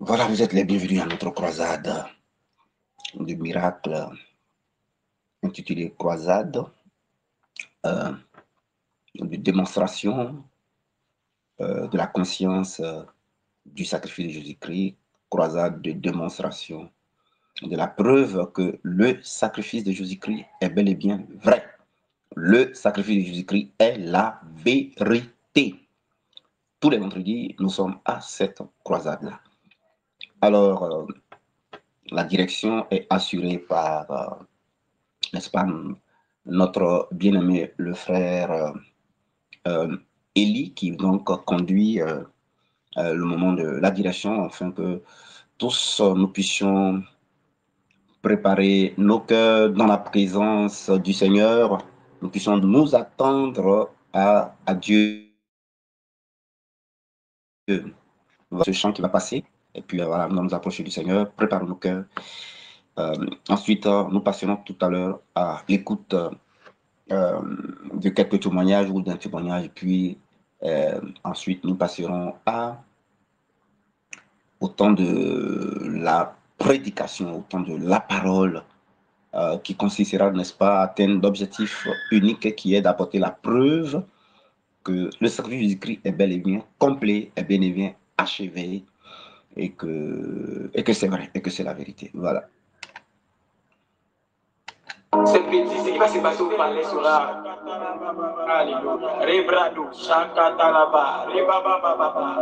Voilà, vous êtes les bienvenus à notre croisade de miracles intitulée Croisade de démonstration de la conscience du sacrifice de Jésus-Christ, croisade de démonstration de la preuve que le sacrifice de Jésus-Christ est bel et bien vrai. Le sacrifice de Jésus-Christ est la vérité. Tous les vendredis, nous sommes à cette croisade-là. Alors, la direction est assurée par, n'est-ce pas, notre bien-aimé, le frère Élie, qui donc conduit le moment de la direction, afin que tous nous puissions préparer nos cœurs dans la présence du Seigneur, nous puissions nous attendre à Dieu. Ce chant qui va passer, et puis voilà, nous allons nous approcher du Seigneur, préparons nos cœurs. Ensuite, nous passerons tout à l'heure à l'écoute de quelques témoignages ou d'un témoignage, puis ensuite nous passerons au temps de la prédication, au temps de la parole, qui consistera, n'est-ce pas, à atteindre l'objectif unique qui est d'apporter la preuve que le sacrifice de Jésus-Christ est bel et bien complet, est bel et bien achevé, et que c'est vrai, et que c'est la vérité. Voilà. C'est petit, ce qui va se passer au palais sera. Alléluia. Rebrado, Shakatalaba, Rebababa,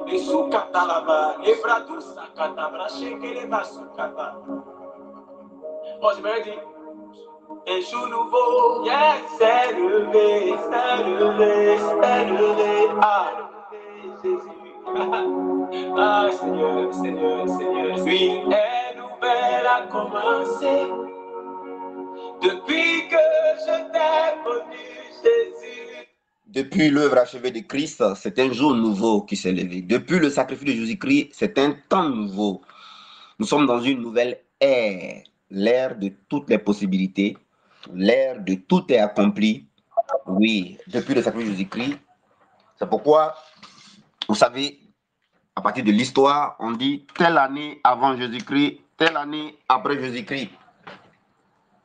Esukatalaba, Rebrado, Sakatabra, Shekeleba, Sukata. Bon, je me dis, un jour nouveau, yes, c'est levé, c'est levé, c'est levé. Ah, Jésus. Ah, Seigneur, Seigneur, Seigneur. Oui, une nouvelle a commencé. Depuis que je t'ai connu, Jésus. Depuis l'œuvre achevée de Christ, c'est un jour nouveau qui s'est levé. Depuis le sacrifice de Jésus-Christ, c'est un temps nouveau. Nous sommes dans une nouvelle ère, l'ère de toutes les possibilités, l'ère de tout est accompli. Oui, depuis le sacrifice de Jésus-Christ. C'est pourquoi, vous savez, à partir de l'histoire, on dit telle année avant Jésus-Christ, telle année après Jésus-Christ.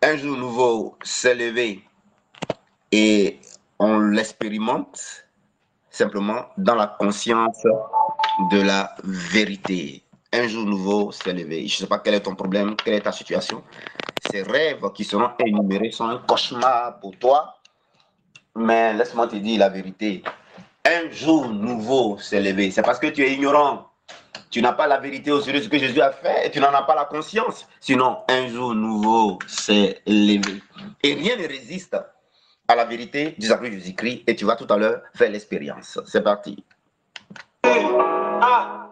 Un jour nouveau s'est levé et on l'expérimente simplement dans la conscience de la vérité. Un jour nouveau s'est levé. Je ne sais pas quel est ton problème, quelle est ta situation. Ces rêves qui seront énumérés sont un cauchemar pour toi. Mais laisse-moi te dire la vérité. Un jour nouveau s'est levé. C'est parce que tu es ignorant. Tu n'as pas la vérité au sujet de ce que Jésus a fait et tu n'en as pas la conscience. Sinon, un jour nouveau s'est levé. Et rien ne résiste à la vérité du sacrifice de Jésus-Christ et tu vas tout à l'heure faire l'expérience. C'est parti. Ah.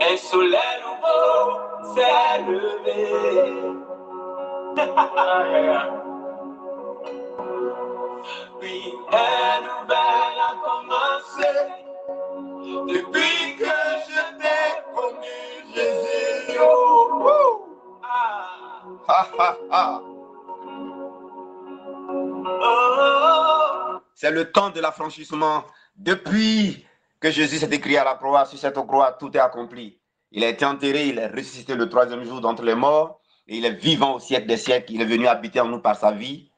Un soleil nouveau s'est levé. Puis une nouvelle a commencé. Depuis que je t'ai connu, Jésus. C'est le temps de l'affranchissement. Depuis que Jésus s'est écrit à la croix, sur cette croix, tout est accompli. Il a été enterré, il est ressuscité le troisième jour d'entre les morts, et il est vivant au siècle des siècles. Il est venu habiter en nous par sa vie.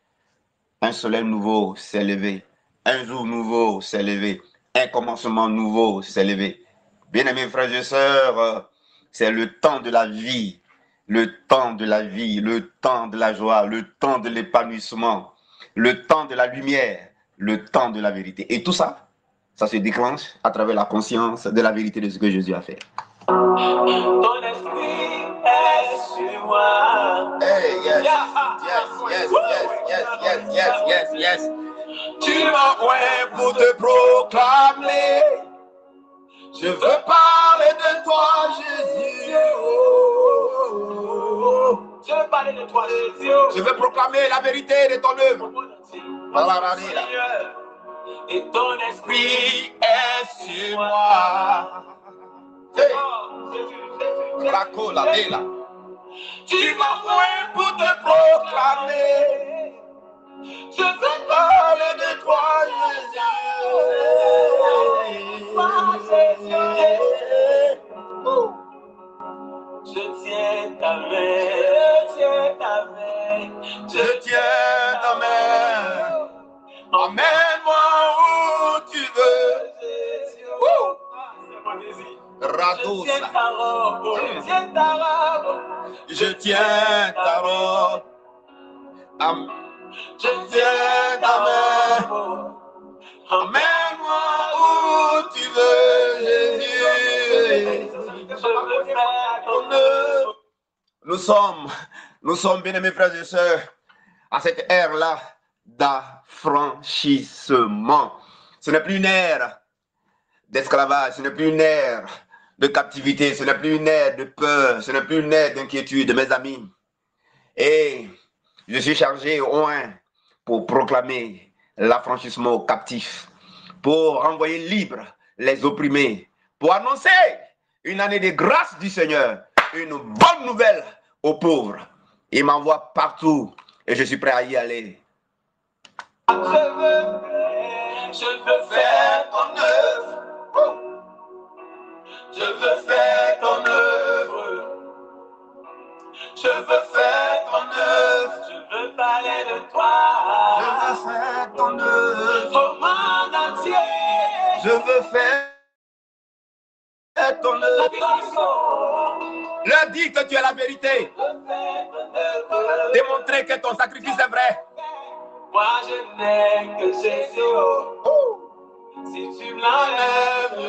Un soleil nouveau s'est levé. Un jour nouveau s'est levé. Un commencement nouveau s'est levé. Bien-aimés frères et sœurs, c'est le temps de la vie. Le temps de la vie, le temps de la joie, le temps de l'épanouissement, le temps de la lumière, le temps de la vérité. Et tout ça, ça se déclenche à travers la conscience de la vérité de ce que Jésus a fait. Ton esprit est sur moi. Hey, yes, yes, yes, yes, yes, yes, yes, yes. Tu m'as envoyé pour te proclamer. Je veux parler de toi, Jésus. Je veux parler de toi, Jésus. Je veux proclamer la vérité de ton œuvre. Seigneur, et ton esprit est sur moi. Hey. Jésus. La bella. Tu m'as envoyé pour te proclamer. Je veux parler de toi, Jésus. Rados. tiens ta robe, je tiens ta robe. Je tiens ta robe. Je tiens ta main. Emmène-moi où tu veux, Jésus. Je veux faire ton œuvre. Nous sommes bien aimés frères et sœurs à cette ère-là d'affranchissement. Ce n'est plus une ère d'esclavage, ce n'est plus une ère de captivité, ce n'est plus une ère de peur, ce n'est plus une ère d'inquiétude, mes amis. Et je suis chargé au moins pour proclamer l'affranchissement aux captifs, pour renvoyer libres les opprimés, pour annoncer une année de grâce du Seigneur, une bonne nouvelle aux pauvres. Il m'envoie partout et je suis prêt à y aller. Je veux faire ton œuvre. Je veux faire ton œuvre. Je veux faire ton œuvre. Je veux parler de toi. Je veux faire ton œuvre. Au monde entier. Je veux faire ton œuvre. Leur dis que tu es la vérité. Démontrer que ton sacrifice est vrai. Moi je n'ai que Jésus. Si tu me l'enlèves, Je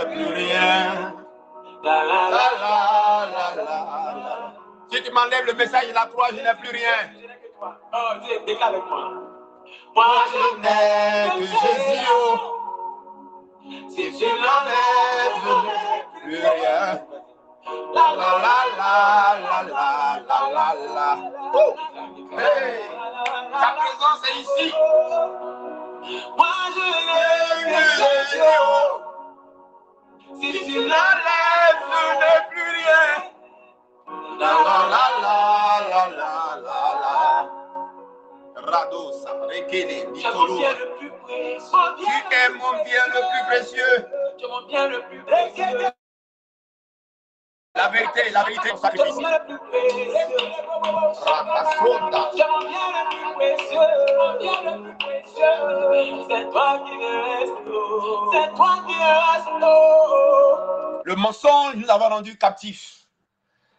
n'ai plus rien. la la La, la la, la, la, la. Si tu m'enlèves le message de la croix, je n'ai plus rien. Je n'ai que toi. Oh Dieu, déclare avec moi. Moi je n'ai que Jésus. Si tu me l'enlèves, je n'ai Plus rien. La La, la, la, la, la, la, la, la. Hey, ta présence est ici. Moi je n'ai que Jésus. Si tu me l'enlèves, Je n'ai plus rien. La, la, la, la, la, la, la, la. Radosa, Rekele, tu es mon Nicolo. bien le plus précieux. Tu es mon bien le plus précieux. Tu es mon bien le plus précieux. La vérité, ton Tu es mon sacrifice. bien le plus précieux. Rabasonda. Tu es mon bien le plus précieux. Mon bien le plus précieux. C'est toi qui me reste. C'est toi qui me reste. Le mensonge nous avait rendus captifs.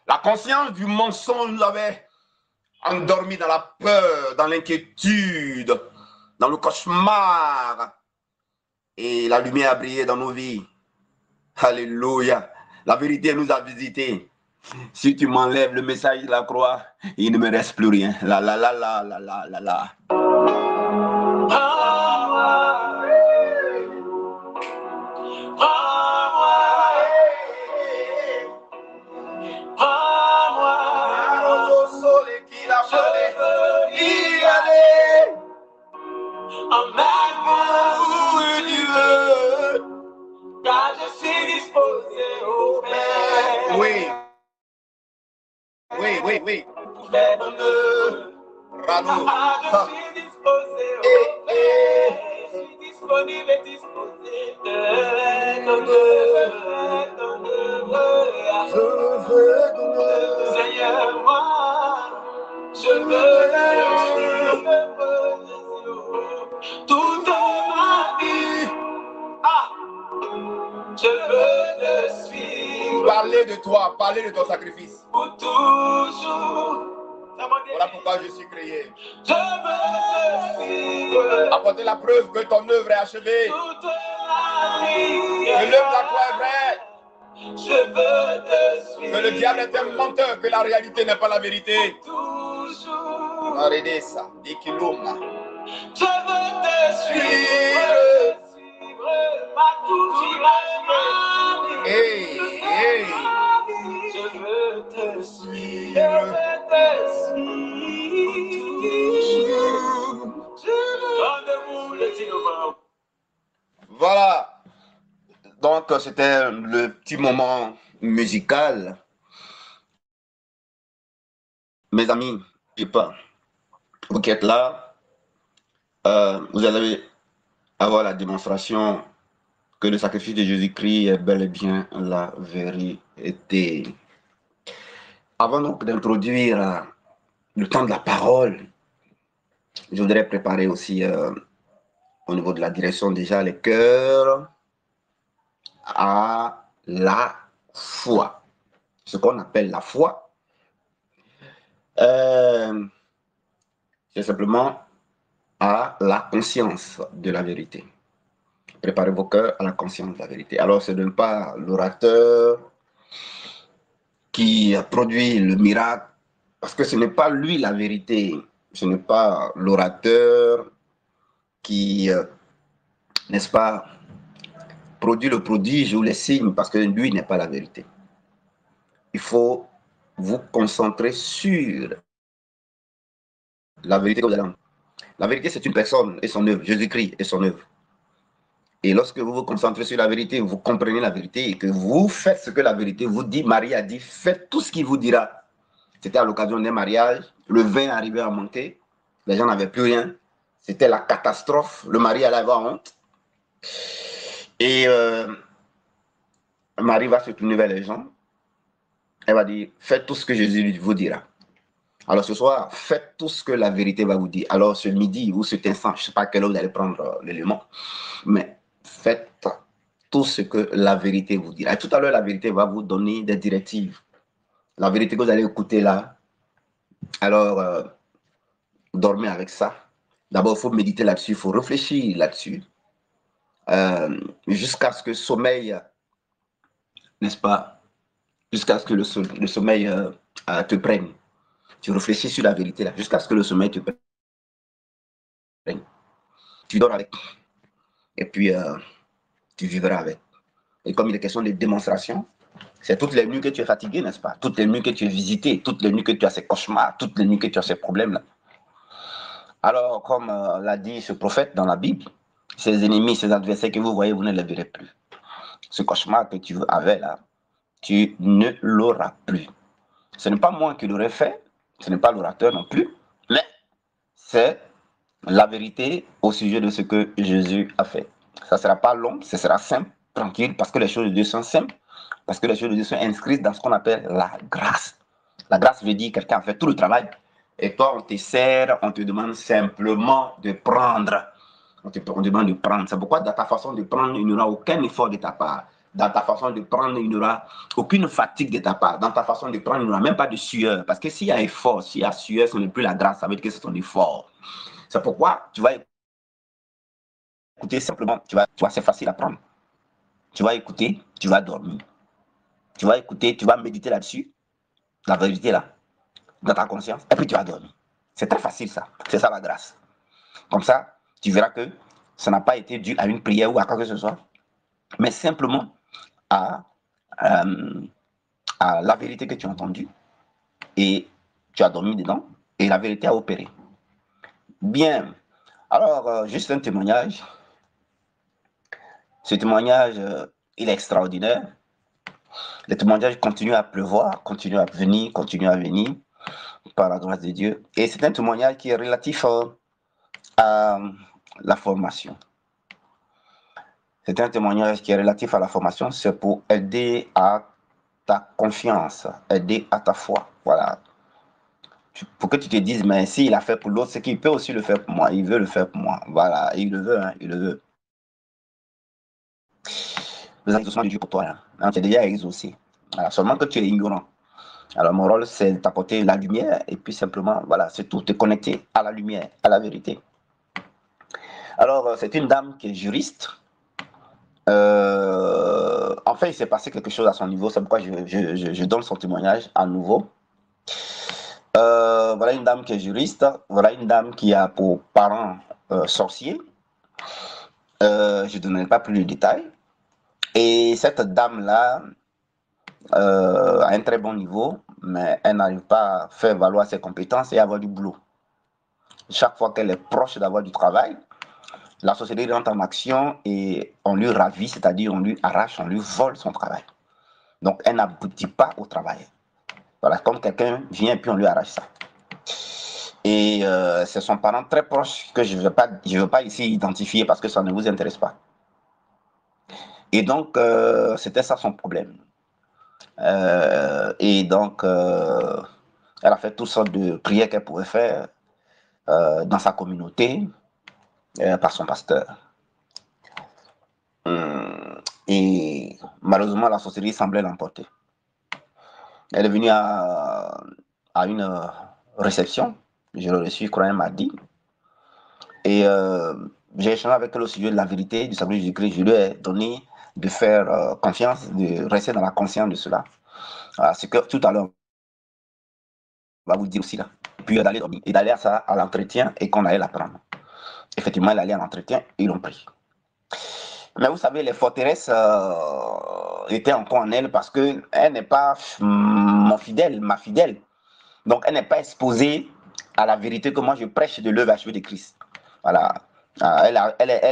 La conscience du mensonge nous avait endormis dans la peur, dans l'inquiétude, dans le cauchemar. Et la lumière a brillé dans nos vies. Alléluia. La vérité nous a visités. Si tu m'enlèves le message de la croix, il ne me reste plus rien. La la la la la la la la. Car je suis disposé au faire. Oui. Oui, oui, oui. Pour faire ton œuvre. Rado. Je suis disposé au faire. Je suis disponible et disposé de ton œuvre, ton œuvre. Je veux ton œuvre. Seigneur, moi, je veux toute ma vie. Ah, je veux te suivre Parler de toi, parler de ton sacrifice. pour toujours. Voilà pourquoi je suis créé. Je veux te suivre Apporter la preuve que ton œuvre est achevée. toute la vie. Que l'œuvre de la croix est vraie. Je veux te suivre Que le diable est un menteur, que la réalité n'est pas la vérité. toujours. Arrêtez ça. Ikiluma. Je veux te suivre, partout tu vas. Hey, hey. Je veux te suivre, je veux te suivre. Rendez-vous le 10 novembre. Voilà. Donc, c'était le petit moment musical. Mes amis, je sais pas, vous qui êtes là, vous allez avoir la démonstration que le sacrifice de Jésus-Christ est bel et bien la vérité. Avant donc d'introduire le temps de la parole, je voudrais préparer aussi au niveau de la direction déjà les cœurs à la foi. Ce qu'on appelle la foi, c'est simplement à la conscience de la vérité. Préparez vos cœurs à la conscience de la vérité. Alors, ce n'est pas l'orateur qui a produit le miracle, parce que ce n'est pas lui la vérité. Ce n'est pas l'orateur qui, n'est-ce pas, produit le prodige ou les signes, parce que lui n'est pas la vérité. Il faut vous concentrer sur la vérité que vous allez. La vérité, c'est une personne et son œuvre, Jésus-Christ et son œuvre. Et lorsque vous vous concentrez sur la vérité, vous comprenez la vérité et que vous faites ce que la vérité vous dit, Marie a dit, faites tout ce qu'il vous dira. C'était à l'occasion d'un mariage, le vin arrivait à manquer, les gens n'avaient plus rien, c'était la catastrophe, le mari allait avoir honte. Et Marie va se tourner vers les gens, elle va dire, faites tout ce que Jésus vous dira. Alors ce soir, faites tout ce que la vérité va vous dire. Alors ce midi ou cet instant, je ne sais pas à quelle heure vous allez prendre l'élément, mais faites tout ce que la vérité vous dira. Et tout à l'heure, la vérité va vous donner des directives. La vérité que vous allez écouter là, alors dormez avec ça. D'abord, il faut méditer là-dessus, il faut réfléchir là-dessus, jusqu'à ce que le sommeil, n'est-ce pas, jusqu'à ce que le sommeil te prenne. Tu réfléchis sur la vérité là, jusqu'à ce que le sommeil te prenne. Tu dors avec, et puis tu vivras avec. Et comme il est question de démonstration, c'est toutes les nuits que tu es fatigué, n'est-ce pas? Toutes les nuits que tu es visité, toutes les nuits que tu as ces cauchemars, toutes les nuits que tu as ces problèmes-là. Alors, comme l'a dit ce prophète dans la Bible, ses ennemis, ses adversaires que vous voyez, vous ne les verrez plus. Ce cauchemar que tu avais là, tu ne l'auras plus. Ce n'est pas moi qui l'aurais fait, ce n'est pas l'orateur non plus, mais c'est la vérité au sujet de ce que Jésus a fait. Ça ne sera pas long, ce sera simple, tranquille, parce que les choses de Dieu sont simples, parce que les choses de Dieu sont inscrites dans ce qu'on appelle la grâce. La grâce veut dire que quelqu'un a fait tout le travail, et toi, on te sert, on te demande simplement de prendre. On te demande de prendre. C'est pourquoi dans ta façon de prendre, il n'y aura aucun effort de ta part. Dans ta façon de prendre, il n'y aura aucune fatigue de ta part. Dans ta façon de prendre, il n'y aura même pas de sueur. Parce que s'il y a effort, s'il y a sueur, ce n'est plus la grâce, ça veut dire que c'est ton effort. C'est pourquoi tu vas écouter simplement, tu vois, c'est facile à prendre. Tu vas écouter, tu vas dormir. Tu vas écouter, tu vas méditer là-dessus, la vérité là, dans ta conscience, et puis tu vas dormir. C'est très facile ça, c'est ça la grâce. Comme ça, tu verras que ça n'a pas été dû à une prière ou à quoi que ce soit, mais simplement à, à la vérité que tu as entendue et tu as dormi dedans et la vérité a opéré. Bien, alors juste un témoignage. Ce témoignage, il est extraordinaire. Les témoignages continuent à pleuvoir, continuent à venir par la grâce de Dieu. Et c'est un témoignage qui est relatif à la formation. C'est un témoignage qui est relatif à la formation, c'est pour aider à ta confiance, aider à ta foi. Voilà. Pour que tu te dises, mais s'il a fait pour l'autre, c'est qu'il peut aussi le faire pour moi. Il veut le faire pour moi. Voilà, il le veut, hein, il le veut. Les exaucements de Dieu pour toi, hein, tu es déjà exaucé. Voilà, seulement que tu es ignorant. Alors mon rôle, c'est d'apporter la lumière et puis simplement, voilà, c'est tout, te connecter à la lumière, à la vérité. Alors, c'est une dame qui est juriste. En fait, il s'est passé quelque chose à son niveau, c'est pourquoi je donne son témoignage à nouveau. Voilà une dame qui est juriste, voilà une dame qui a pour parents sorciers. Je ne donnerai pas plus de détails. Et cette dame-là a un très bon niveau, mais elle n'arrive pas à faire valoir ses compétences et avoir du boulot. Chaque fois qu'elle est proche d'avoir du travail, la société rentre en action et on lui ravit, c'est-à-dire on lui arrache, on lui vole son travail. Donc elle n'aboutit pas au travail. Voilà, comme quelqu'un vient et puis on lui arrache ça. Et c'est son parent très proche que je ne veux pas ici identifier parce que ça ne vous intéresse pas. Et donc, c'était ça son problème. Et donc, elle a fait toutes sortes de prières qu'elle pouvait faire dans sa communauté par son pasteur. Et malheureusement, la sorcellerie semblait l'emporter. Elle est venue à une réception. Je l'ai reçue, je crois, un mardi. Et j'ai échangé avec elle au sujet de la vérité du salut de Jésus-Christ. Je lui ai donné de faire confiance, de rester dans la conscience de cela. Voilà, ce que tout à l'heure, on va vous dire aussi là. Puis d'aller dormir et d'aller à l'entretien et qu'on allait l'apprendre. Effectivement, elle allait à l'entretien et ils l'ont pris. Mais vous savez, les forteresses étaient encore en elle parce qu'elle n'est pas ma fidèle. Donc, elle n'est pas exposée à la vérité que moi je prêche de l'œuvre achevée de Christ. Voilà. Elle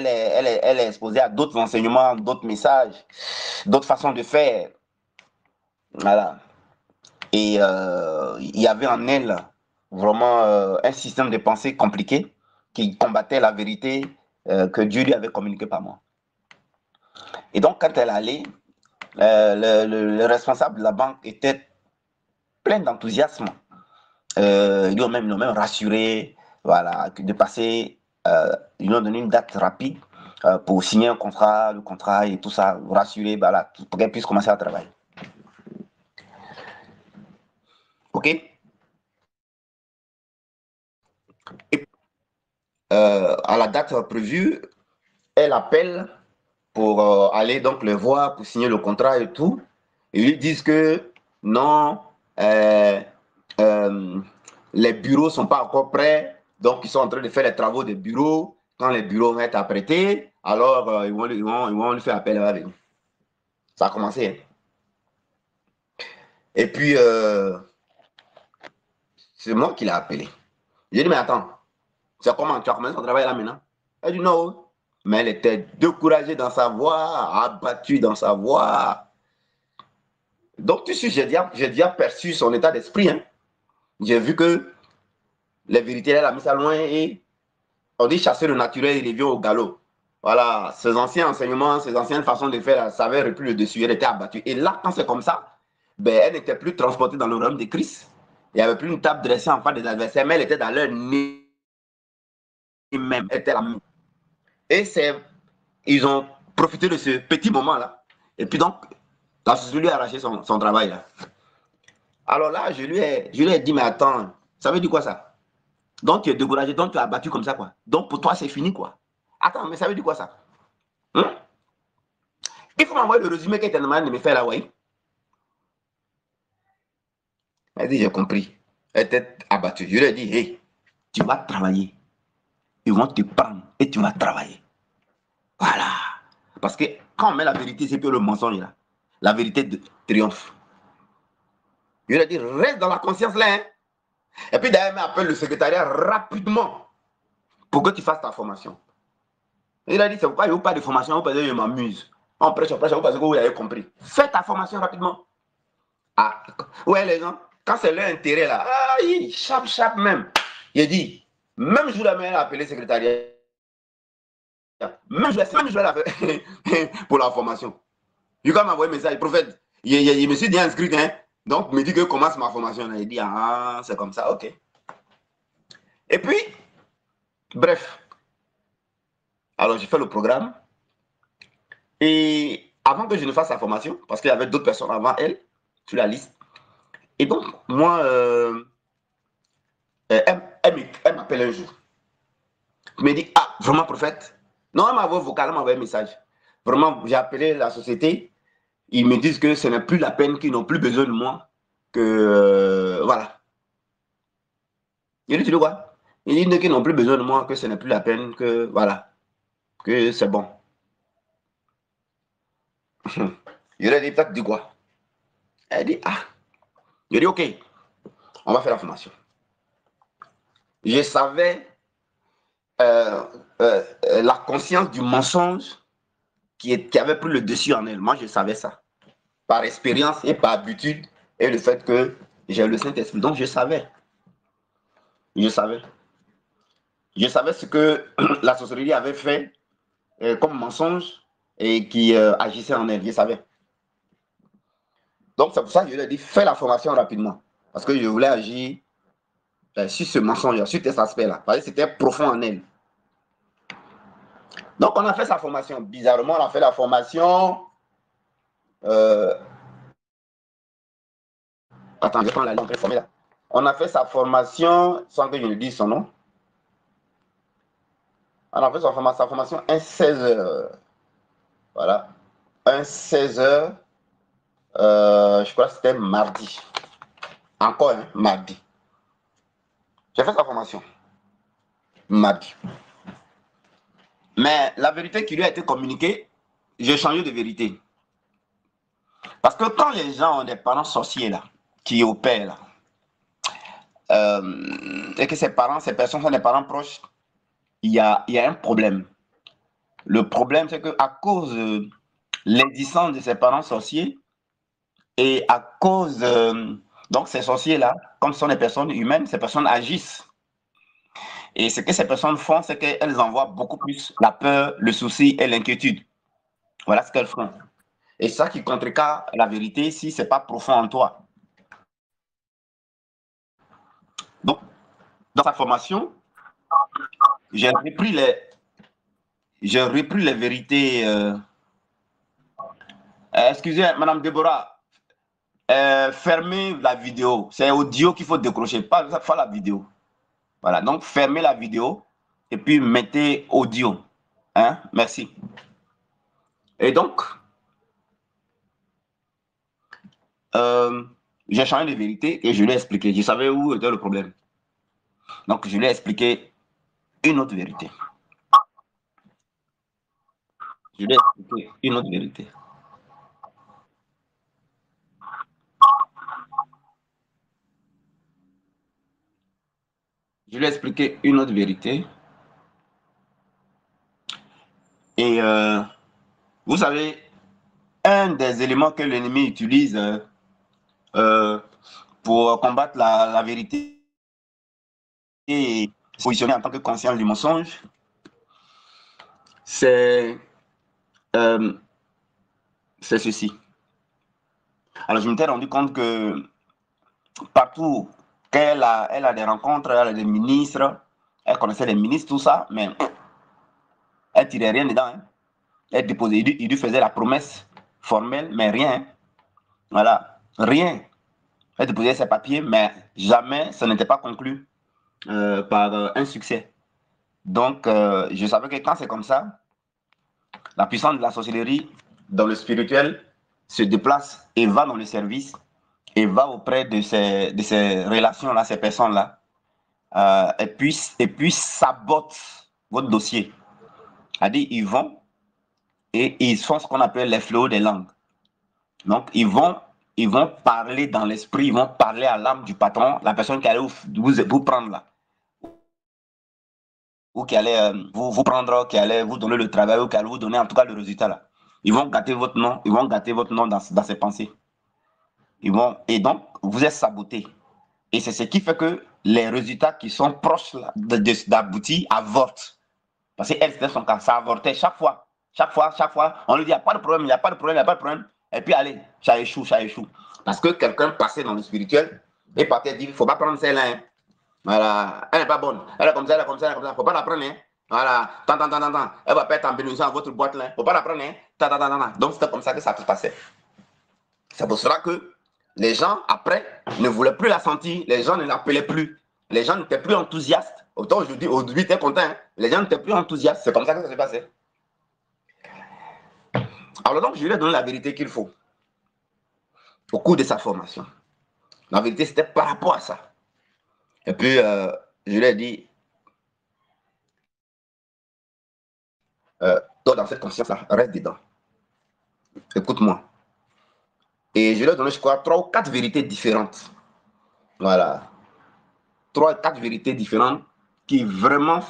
est exposée à d'autres enseignements, d'autres messages, d'autres façons de faire. Voilà. Et il y avait en elle vraiment un système de pensée compliqué qui combattait la vérité que Dieu lui avait communiquée par moi. Et donc, quand elle allait, le responsable de la banque était plein d'enthousiasme. Ils l'ont même rassuré, voilà, de passer, ils lui ont donné une date rapide pour signer un contrat, le contrat et tout ça, rassurer, voilà, pour qu'elle puisse commencer à travailler. OK? Et, à la date prévue, elle appelle pour aller donc le voir, pour signer le contrat et tout. Et ils lui disent que non, les bureaux ne sont pas encore prêts, donc ils sont en train de faire les travaux des bureaux. Quand les bureaux vont être apprêtés, alors ils vont lui faire appel avec nous. Ça a commencé. Hein. Et puis, c'est moi qui l'ai appelé. J'ai dit, mais attends, c'est comment tu as commencé ton travail là maintenant? Elle dit non. Mais elle était découragée dans sa voix, abattue dans sa voix. Donc, tout de suite, j'ai déjà perçu son état d'esprit. Hein. J'ai vu que les vérités, elle a mis ça loin et on dit chasser le naturel et les vieux au galop. Voilà, ces anciens enseignements, ces anciennes façons de faire, ça avait repris le dessus, elle était abattue. Et là, quand c'est comme ça, ben, elle n'était plus transportée dans le royaume de Christ. Il n'y avait plus une table dressée en face des adversaires, mais elle était dans leur nez même. Elle était là. Et ils ont profité de ce petit moment-là. Et puis donc, la société lui a arraché son travail. Là. Alors là, je lui ai dit, mais attends, ça veut dire quoi ça? Donc tu es découragé, donc tu as abattu comme ça, quoi. Donc pour toi, c'est fini, quoi. Attends, mais ça veut dire quoi ça? Hein? Il faut m'envoyer le résumé qu'elle t'a demandé de me faire là, oui. Elle dit, j'ai compris. Elle était abattue. Je lui ai dit, hé, tu vas travailler. Ils vont te prendre et tu vas travailler. Voilà. Parce que quand on met la vérité, c'est que le mensonge là. La vérité triomphe. Je lui ai dit, reste dans la conscience là. Hein. Et puis d'ailleurs, elle m'appelle le secrétariat rapidement pour que tu fasses ta formation. Et il a dit, c'est pourquoi il n'y a pas de formation, parce que je m'amuse. On prêche, parce que vous avez compris. Fais ta formation rapidement. Ah, ouais, les gens, quand c'est leur intérêt là, chap même. Il dit, même jour la elle a appelé le secrétariat. Même jour la pour la formation. Il m'a envoyé un message, prophète, il me suis dit inscrit, hein. Donc, il me dit que commence ma formation. Il dit, ah, c'est comme ça, ok. Et puis, bref. Alors, j'ai fait le programme. Et avant que je ne fasse la formation, parce qu'il y avait d'autres personnes avant elle, sur la liste. Et donc, moi, elle m'appelle un jour. Elle me dit, ah, vraiment, prophète? Non, elle m'a envoyé vocal, elle m'a envoyé un message. Vraiment, j'ai appelé la société. Ils me disent que ce n'est plus la peine, qu'ils n'ont plus besoin de moi. Que, voilà. Il dit, tu dis quoi? Ils disent qu'ils n'ont plus besoin de moi, que ce n'est plus la peine, que, voilà. Que c'est bon. Je lui ai dit, peut-être, dis quoi? Elle dit, ah. Je dis, ok, on va faire la formation. Je savais la conscience du mensonge qui avait pris le dessus en elle. Moi, je savais ça. Par expérience et par habitude, et le fait que j'ai le Saint-Esprit. Donc, je savais. Je savais. Je savais ce que la sorcellerie avait fait comme mensonge et qui agissait en elle. Je savais. Donc, c'est pour ça que je lui ai dit, fais la formation rapidement. Parce que je voulais agir sur ce mensonge, sur cet aspect-là. Parce que c'était profond en elle. Donc, on a fait sa formation. Bizarrement, on a fait la formation. Euh, attends, je vais prendre la ligne formée là. On a fait sa formation, sans que je ne dise son nom. On a fait sa formation un 16 heures. Voilà. Un 16 heures. Je crois que c'était mardi. Encore un mardi. J'ai fait sa formation. Mardi. Mais la vérité qui lui a été communiquée, j'ai changé de vérité. Parce que quand les gens ont des parents sorciers là, qui opèrent là, et que ces personnes sont des parents proches, il y a un problème. Le problème, c'est qu'à cause de l'existence de ces parents sorciers et à cause, donc ces sorciers-là, comme ce sont des personnes humaines, ces personnes agissent. Et ce que ces personnes font, c'est qu'elles envoient beaucoup plus la peur, le souci et l'inquiétude. Voilà ce qu'elles font. Et ça qui contrecarre la vérité si ce n'est pas profond en toi. Donc, dans sa formation, j'ai repris les vérités. Excusez, Madame Déborah, fermez la vidéo. C'est audio qu'il faut décrocher, pas la vidéo. Voilà, donc fermez la vidéo et puis mettez audio. Hein? Merci. Et donc, j'ai changé de vérité et je lui ai expliqué. Je savais où était le problème. Donc, je lui ai expliqué une autre vérité. Je lui ai expliqué une autre vérité. Je lui ai expliqué une autre vérité. Et vous savez, un des éléments que l'ennemi utilise pour combattre la vérité et se positionner en tant que conscience du mensonge, c'est ceci. Alors, je m'étais rendu compte que partout qu'elle a des rencontres, elle a des ministres, elle connaissait les ministres, tout ça, mais elle ne tirait rien dedans. Hein. Elle déposait, il lui faisait la promesse formelle, mais rien. Voilà, rien. Elle déposait ses papiers, mais jamais ça n'était pas conclu par un succès. Donc, je savais que quand c'est comme ça, la puissance de la sorcellerie dans le spirituel se déplace et va dans le service et va auprès de ces relations-là, ces personnes-là, et puis sabote votre dossier. C'est-à-dire, ils vont et ils font ce qu'on appelle les fléaux des langues. Donc, ils vont parler dans l'esprit, ils vont parler à l'âme du patron, la personne qui allait vous prendre là, ou qui allait vous prendre, qui allait vous donner le travail, ou qui allait vous donner en tout cas le résultat là. Ils vont gâter votre nom, dans ses pensées. Et donc, vous êtes saboté. Et c'est ce qui fait que les résultats qui sont proches d'aboutir avortent. Parce qu'elle, c'était son cas, ça avortait chaque fois. Chaque fois, on lui dit, il n'y a pas de problème, il n'y a pas de problème, il n'y a pas de problème. Et puis, allez, ça échoue. Parce que quelqu'un passait dans le spirituel et partait dire, il ne faut pas prendre celle-là. Hein. Voilà, elle n'est pas bonne. Elle est comme ça, elle est comme ça, elle est comme ça. Il ne faut pas la prendre. Hein. Voilà, tant. Elle va perdre en bénédiction à votre boîte là. Il ne faut pas la prendre. Hein. Tant. Donc, c'était comme ça que ça se passait. C'est pour cela que les gens, après, ne voulaient plus la sentir. Les gens ne l'appelaient plus. Les gens n'étaient plus enthousiastes. Autant aujourd'hui, tu es content. Hein? Les gens n'étaient plus enthousiastes. C'est comme ça que ça s'est passé. Alors donc, je lui ai donné la vérité qu'il faut au cours de sa formation. La vérité, c'était par rapport à ça. Et puis, je lui ai dit, toi, dans cette conscience-là, reste dedans. Écoute-moi. Et je lui ai donné, je crois, 3 ou 4 vérités différentes. Voilà. 3 ou 4 vérités différentes qui vraiment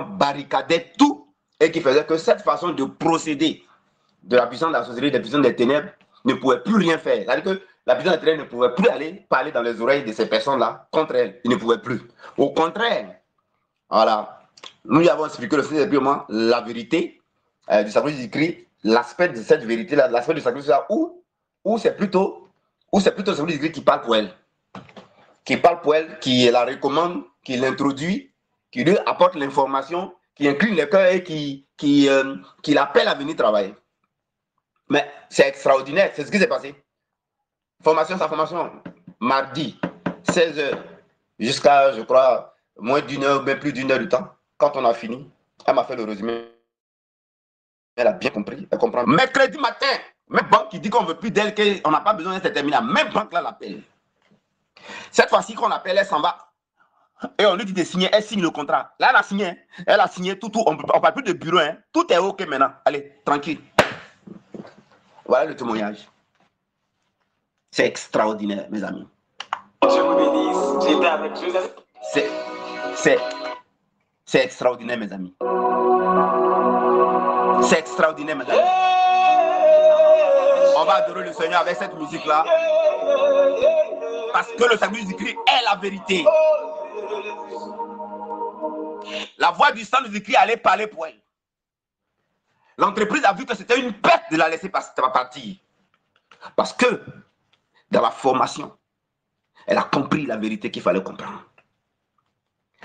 barricadaient tout et qui faisaient que cette façon de procéder de la puissance de la sorcellerie, des puissances des ténèbres, ne pouvait plus rien faire. C'est-à-dire que la puissance des ténèbres ne pouvait plus aller parler dans les oreilles de ces personnes-là contre elle. Il ne pouvait plus. Au contraire, voilà, nous y avons expliqué le Seigneur la vérité du sacrifice du Christ, l'aspect de cette vérité-là, l'aspect du sacrifice-là, où c'est plutôt le sacrifice du Christ qui parle pour elle. Qui la recommande, qui l'introduit, qui lui apporte l'information, qui incline le cœur et qui l'appelle à venir travailler. Mais c'est extraordinaire, c'est ce qui s'est passé. Formation, sa formation, mardi, 16h, jusqu'à, je crois, moins d'une heure, même plus d'une heure de temps. Quand on a fini, elle m'a fait le résumé. Elle a bien compris, elle comprend. Mercredi matin, même banque qui dit qu'on ne veut plus d'elle, qu'on n'a pas besoin de cette terminale, même banque là l'appelle. Cette fois-ci qu'on appelle, elle s'en va. Et on lui dit de signer, elle signe le contrat. Là, elle a signé tout, on ne parle plus de bureau, hein. Tout est OK maintenant. Allez, tranquille. Voilà le témoignage. C'est extraordinaire, mes amis. Je vous bénisse. J'étais avec Joseph. C'est extraordinaire, mes amis. C'est extraordinaire, mes amis. On va adorer le Seigneur avec cette musique-là. Parce que le Seigneur du Christ est la vérité. La voix du sang du Christ allait parler pour elle. L'entreprise a vu que c'était une perte de la laisser partir. Parce que dans la formation, elle a compris la vérité qu'il fallait comprendre.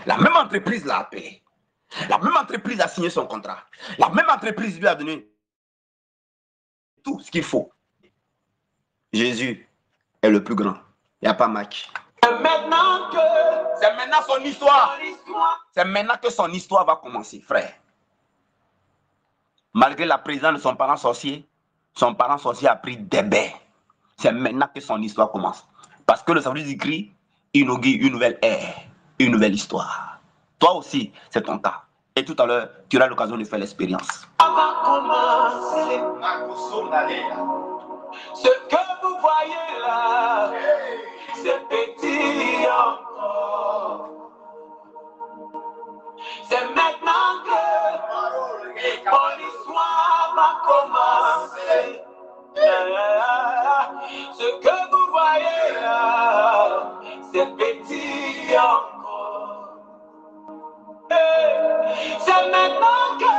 La même entreprise l'a appelée. La même entreprise a signé son contrat. La même entreprise lui a donné tout ce qu'il faut. Jésus est le plus grand. Il n'y a pas Mac. C'est maintenant son histoire. C'est maintenant que son histoire va commencer, frère. Malgré la présence de son parent sorcier a pris des bains. C'est maintenant que son histoire commence. Parce que le Saint-Esprit du Christ inaugure une nouvelle ère, une nouvelle histoire. Toi aussi, c'est ton cas. Et tout à l'heure, tu auras l'occasion de faire l'expérience. Ce que vous voyez là, c'est petit encore. C'est maintenant que mon histoire va commencer. Ce que vous voyez là, c'est petit encore. C'est maintenant que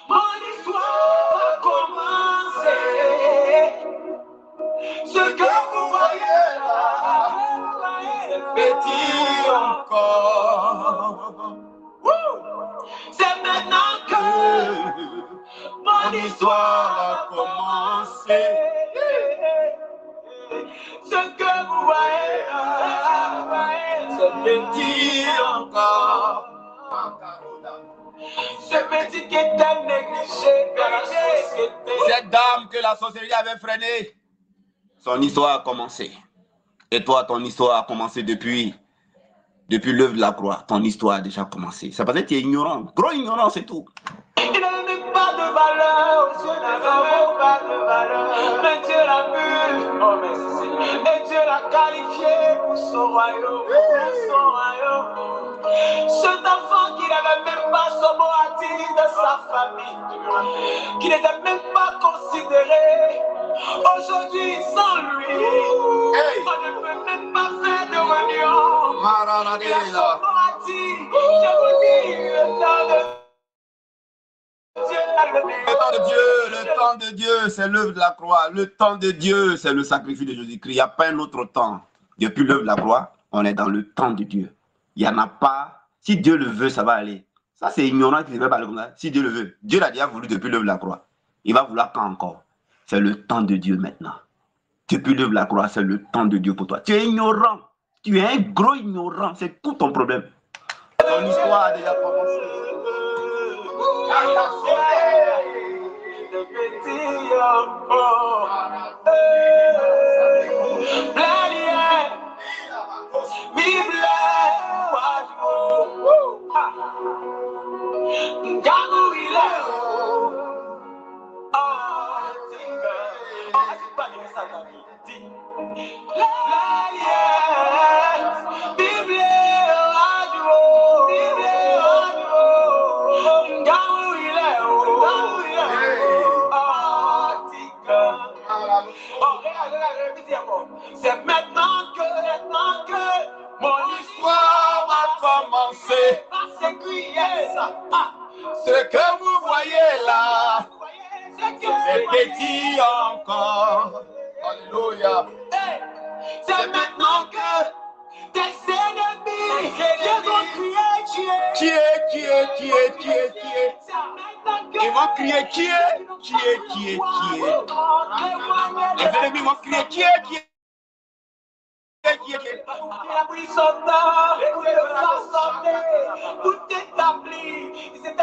mon histoire va commencer. Ce que vous voyez là, c'est petit encore. C'est maintenant que mon histoire va commencer. Ce que vous voyez là, c'est petit encore. Ce petit qui était négligé par la société. Cette dame que la sorcellerie avait freinée, son histoire a commencé. Et toi, ton histoire a commencé depuis l'œuvre de la croix. Ton histoire a déjà commencé. Ça parce que tu es ignorant. Gros ignorant, c'est tout. Il n'avait pas de valeur, Dieu n'avait pas de valeur. Mais Dieu l'a vu, oh merci. Et Dieu l'a qualifié pour son royaume, Cet enfant qui n'avait même pas son mot à dire de sa famille, qui n'était même pas considéré. Aujourd'hui, sans lui, on ne peut même pas faire de réunion. Il a son mot à dire, je vous dis, le temps de Le temps de Dieu, c'est l'œuvre de la croix. Le temps de Dieu, c'est le sacrifice de Jésus-Christ. Il n'y a pas un autre temps. Depuis l'œuvre de la croix, on est dans le temps de Dieu. Il n'y en a pas. Si Dieu le veut, ça va aller. Ça, c'est ignorant qui ne veut pas parler comme ça. Si Dieu le veut, Dieu l'a déjà voulu depuis l'œuvre de la croix. Il va vouloir quand encore? C'est le temps de Dieu maintenant. Depuis l'œuvre de la croix, c'est le temps de Dieu pour toi. Tu es ignorant. Tu es un gros ignorant. C'est tout ton problème. Ton histoire a déjà commencé. C'est maintenant que mon histoire va commencer. Ce que vous voyez là, c'est petit encore. Alléluia. C'est maintenant que tes ennemis vont crier, Qui est. C'est maintenant Ils vont crier qui est? Les ennemis vont crier qui est?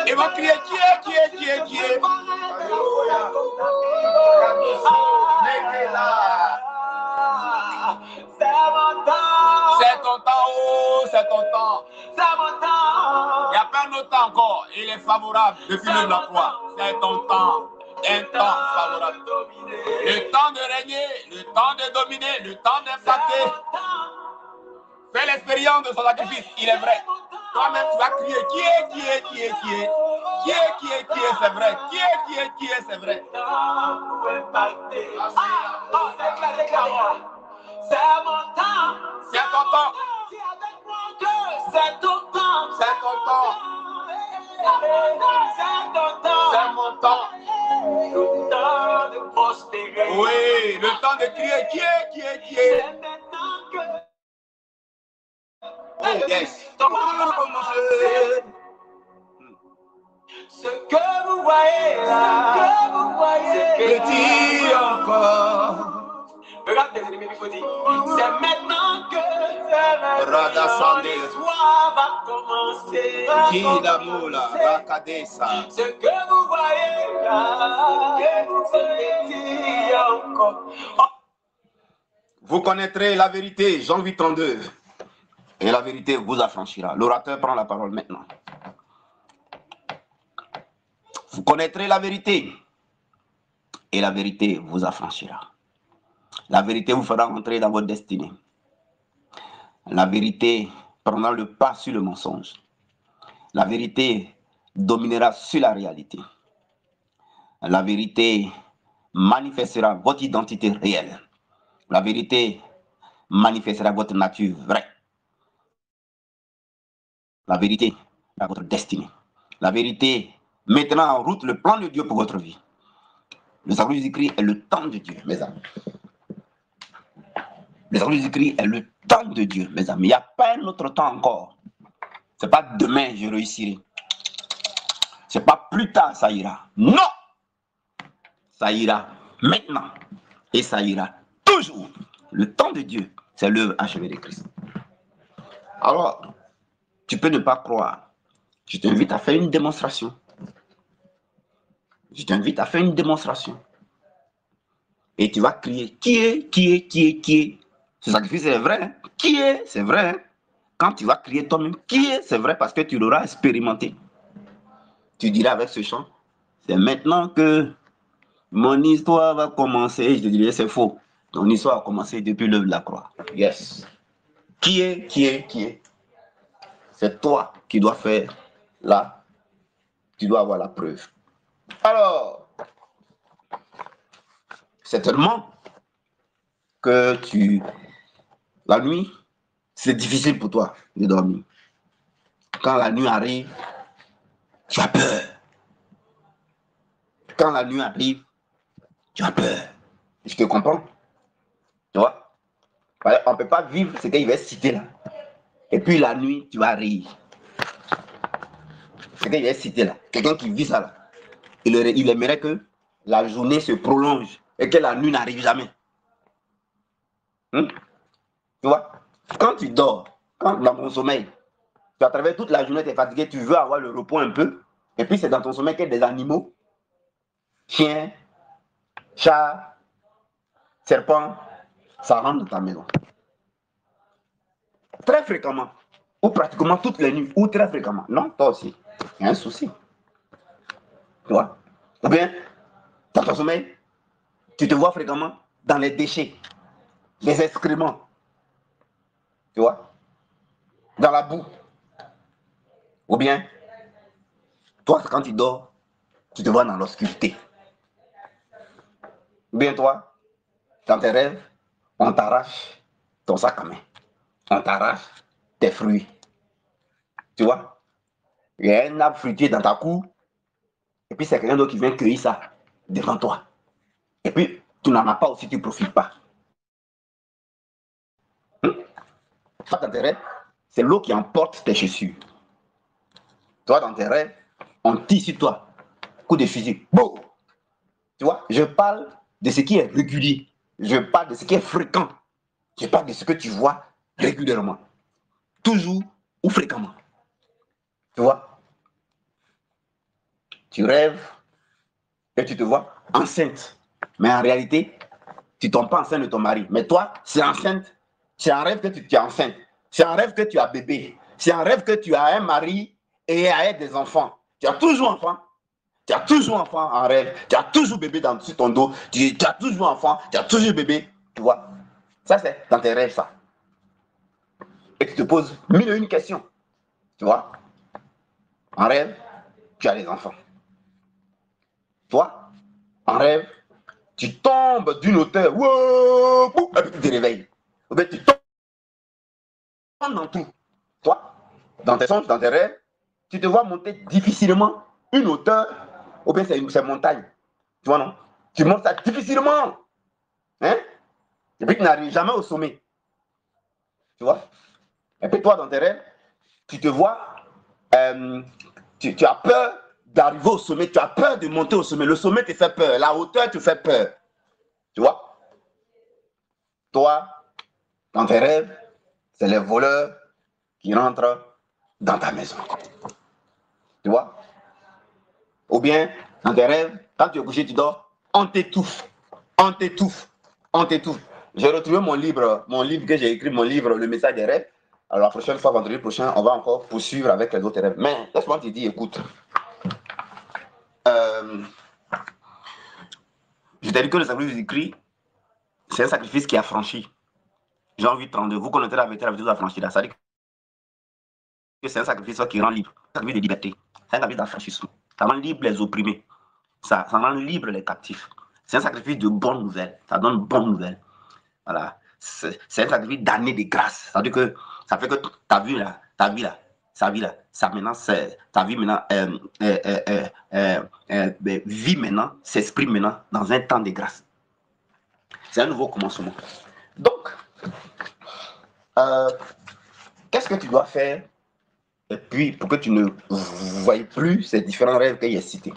Ils vont crier qui est? C'est ton temps, oh, c'est ton temps. Il n'y a pas un autre temps encore. Il est favorable depuis le la croix. C'est ton temps. Un temps favorable. Le temps de régner, le temps de dominer, le temps d'impacter. Fais l'expérience de son sacrifice, il est vrai. Toi-même, tu vas crier qui est, c'est vrai. Qui est, c'est vrai. C'est mon temps. C'est ton temps. C'est ton temps. C'est ton temps. C'est mon temps. Le temps de prospérer. Oui, le temps de crier qui est. C'est maintenant que. Oh yes. Ce que vous voyez là, petit encore. Regarde tes ennemis, il faut dire. C'est maintenant que l'histoire va commencer. Ce que vous voyez là, c'est petit encore. Vous connaîtrez la vérité, Jean 8:32. Et la vérité vous affranchira. L'orateur prend la parole maintenant. Vous connaîtrez la vérité. Et la vérité vous affranchira. La vérité vous fera entrer dans votre destinée. La vérité prendra le pas sur le mensonge. La vérité dominera sur la réalité. La vérité manifestera votre identité réelle. La vérité manifestera votre nature vraie. La vérité à votre destinée. La vérité mettra en route le plan de Dieu pour votre vie. Le sacrifice du Christ est le temps de Dieu, mes amis. Le sacrifice du Christ est le temps de Dieu, mes amis. Il n'y a pas un autre temps encore. Ce n'est pas demain je réussirai. Ce n'est pas plus tard ça ira. Non! Ça ira maintenant. Et ça ira toujours. Le temps de Dieu, c'est l'œuvre achevée de Christ. Alors, tu peux ne pas croire. Je t'invite à faire une démonstration. Je t'invite à faire une démonstration. Et tu vas crier, qui est? Ce sacrifice est vrai. Hein? Qui est? C'est vrai. Hein? Quand tu vas crier toi-même, qui est? C'est vrai parce que tu l'auras expérimenté. Tu diras avec ce chant, c'est maintenant que mon histoire va commencer. Je te dirais, c'est faux. Ton histoire a commencé depuis l'œuvre de la croix. Yes. Qui est? C'est toi qui dois faire là. Tu dois avoir la preuve. Alors, certainement que la nuit, c'est difficile pour toi de dormir. Quand la nuit arrive, tu as peur. Quand la nuit arrive, tu as peur. Je te comprends. Tu vois? On ne peut pas vivre ce qu'il va citer là. Et puis la nuit, tu vas rire. Ce qu'il va citer là. Quelqu'un qui vit ça là. Il aimerait que la journée se prolonge et que la nuit n'arrive jamais. Tu vois? Quand tu dors, quand dans ton sommeil, à travers toute la journée, tu es fatigué, tu veux avoir le repos un peu. Et puis c'est dans ton sommeil qu'il y a des animaux, chiens, chats, serpents, ça rentre dans ta maison. Très fréquemment, ou pratiquement toutes les nuits, ou très fréquemment. Non, toi aussi, il y a un souci. Tu vois? Ou bien, dans ton sommeil, tu te vois fréquemment dans les déchets, les excréments. Tu vois? Dans la boue. Ou bien, toi, quand tu dors, tu te vois dans l'obscurité. Ou bien toi, dans tes rêves, on t'arrache ton sac à main. On t'arrache tes fruits. Tu vois? Il y a un arbre fruitier dans ta cour, et puis c'est quelqu'un d'autre qui vient cueillir ça devant toi. Et puis, tu n'en as pas aussi, tu ne profites pas. Toi, dans tes rêves, c'est l'eau qui emporte tes chaussures. Toi, dans tes rêves, on tire sur toi. coup de fusil. Bon, tu vois, je parle de ce qui est régulier. Je parle de ce qui est fréquent. Je parle de ce que tu vois régulièrement. Toujours ou fréquemment. Tu vois, tu rêves et tu te vois enceinte. Mais en réalité, tu ne tombes pas enceinte de ton mari. Mais toi, c'est enceinte. C'est un rêve que tu es enceinte. C'est un rêve que tu as bébé. C'est un rêve que tu as un mari et avec des enfants. Tu as toujours enfant. Tu as toujours enfant en rêve. Tu as toujours bébé sur ton dos. Tu as toujours enfant. Tu as toujours bébé. Tu vois. Ça, c'est dans tes rêves, ça. Et tu te poses mille et une questions. Tu vois. En rêve, tu as des enfants. Toi, en rêve, tu tombes d'une hauteur. Wow, et puis tu te réveilles. Ou bien tu tombes dans tout. Toi, dans tes songes, dans tes rêves, tu te vois monter difficilement une hauteur, ou bien c'est une montagne. Tu vois, non? Tu montes ça difficilement. Hein? Et puis tu n'arrives jamais au sommet. Tu vois? Et puis toi, dans tes rêves, tu te vois, tu as peur d'arriver au sommet, tu as peur de monter au sommet. Le sommet te fait peur, la hauteur te fait peur. Tu vois? Toi, dans tes rêves, c'est les voleurs qui rentrent dans ta maison. Tu vois? Ou bien, dans tes rêves, quand tu es couché, tu dors, on t'étouffe. On t'étouffe. On t'étouffe. J'ai retrouvé mon livre que j'ai écrit, mon livre, Le message des rêves. Alors, la prochaine fois, vendredi prochain, on va encore poursuivre avec les autres rêves. Mais, laisse-moi te dire, écoute, euh, je t'ai dit que le sacrifice du Christ, c'est un sacrifice qui a franchi. Jean 8, 32. Vous connaissez la vérité vous a franchi là. Ça dit que c'est un sacrifice qui rend libre. Un sacrifice de liberté. C'est un sacrifice d'affranchissement. Ça rend libre les opprimés. Ça rend libre les captifs. C'est un sacrifice de bonnes nouvelles. Ça donne bonnes nouvelles. Voilà. C'est un sacrifice d'année de grâce. Ça veut dire que ça fait que ta vie là, ta vie là, sa vie là, ça maintenant, ta vie maintenant, vie maintenant, s'exprime maintenant dans un temps de grâce. C'est un nouveau commencement. Donc, qu'est-ce que tu dois faire et puis pour que tu ne voies plus ces différents rêves qu'il y a cités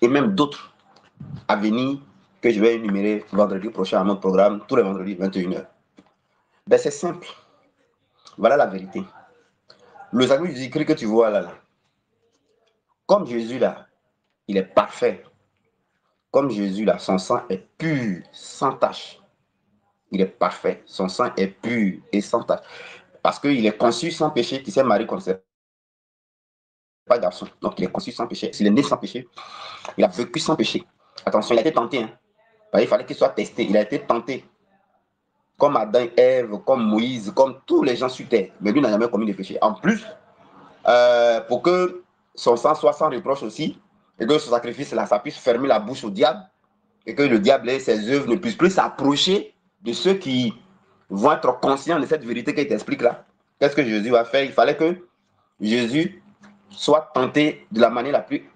et même d'autres à venir que je vais énumérer vendredi prochain à mon programme, tous les vendredis 21h. Ben c'est simple. Voilà la vérité. Le sacrifice du Christ que tu vois là, comme Jésus là, il est parfait. Comme Jésus là, son sang est pur, sans tache. Il est parfait. Son sang est pur et sans tache. Parce qu'il est conçu sans péché. Tu sais, Marie ne concevait pas de garçon. Donc il est conçu sans péché. S'il est né sans péché, il a vécu sans péché. Attention, il a été tenté. Hein. Il fallait qu'il soit testé. Il a été tenté. Comme Adam et Ève, comme Moïse, comme tous les gens sur terre. Mais lui n'a jamais commis de péché. En plus, pour que son sang soit sans reproche aussi, et que ce sacrifice-là, ça puisse fermer la bouche au diable, et que le diable et ses œuvres ne puissent plus s'approcher de ceux qui vont être conscients de cette vérité qu'il t'explique là. Qu'est-ce que Jésus va faire? Il fallait que Jésus soit tenté de la manière la plus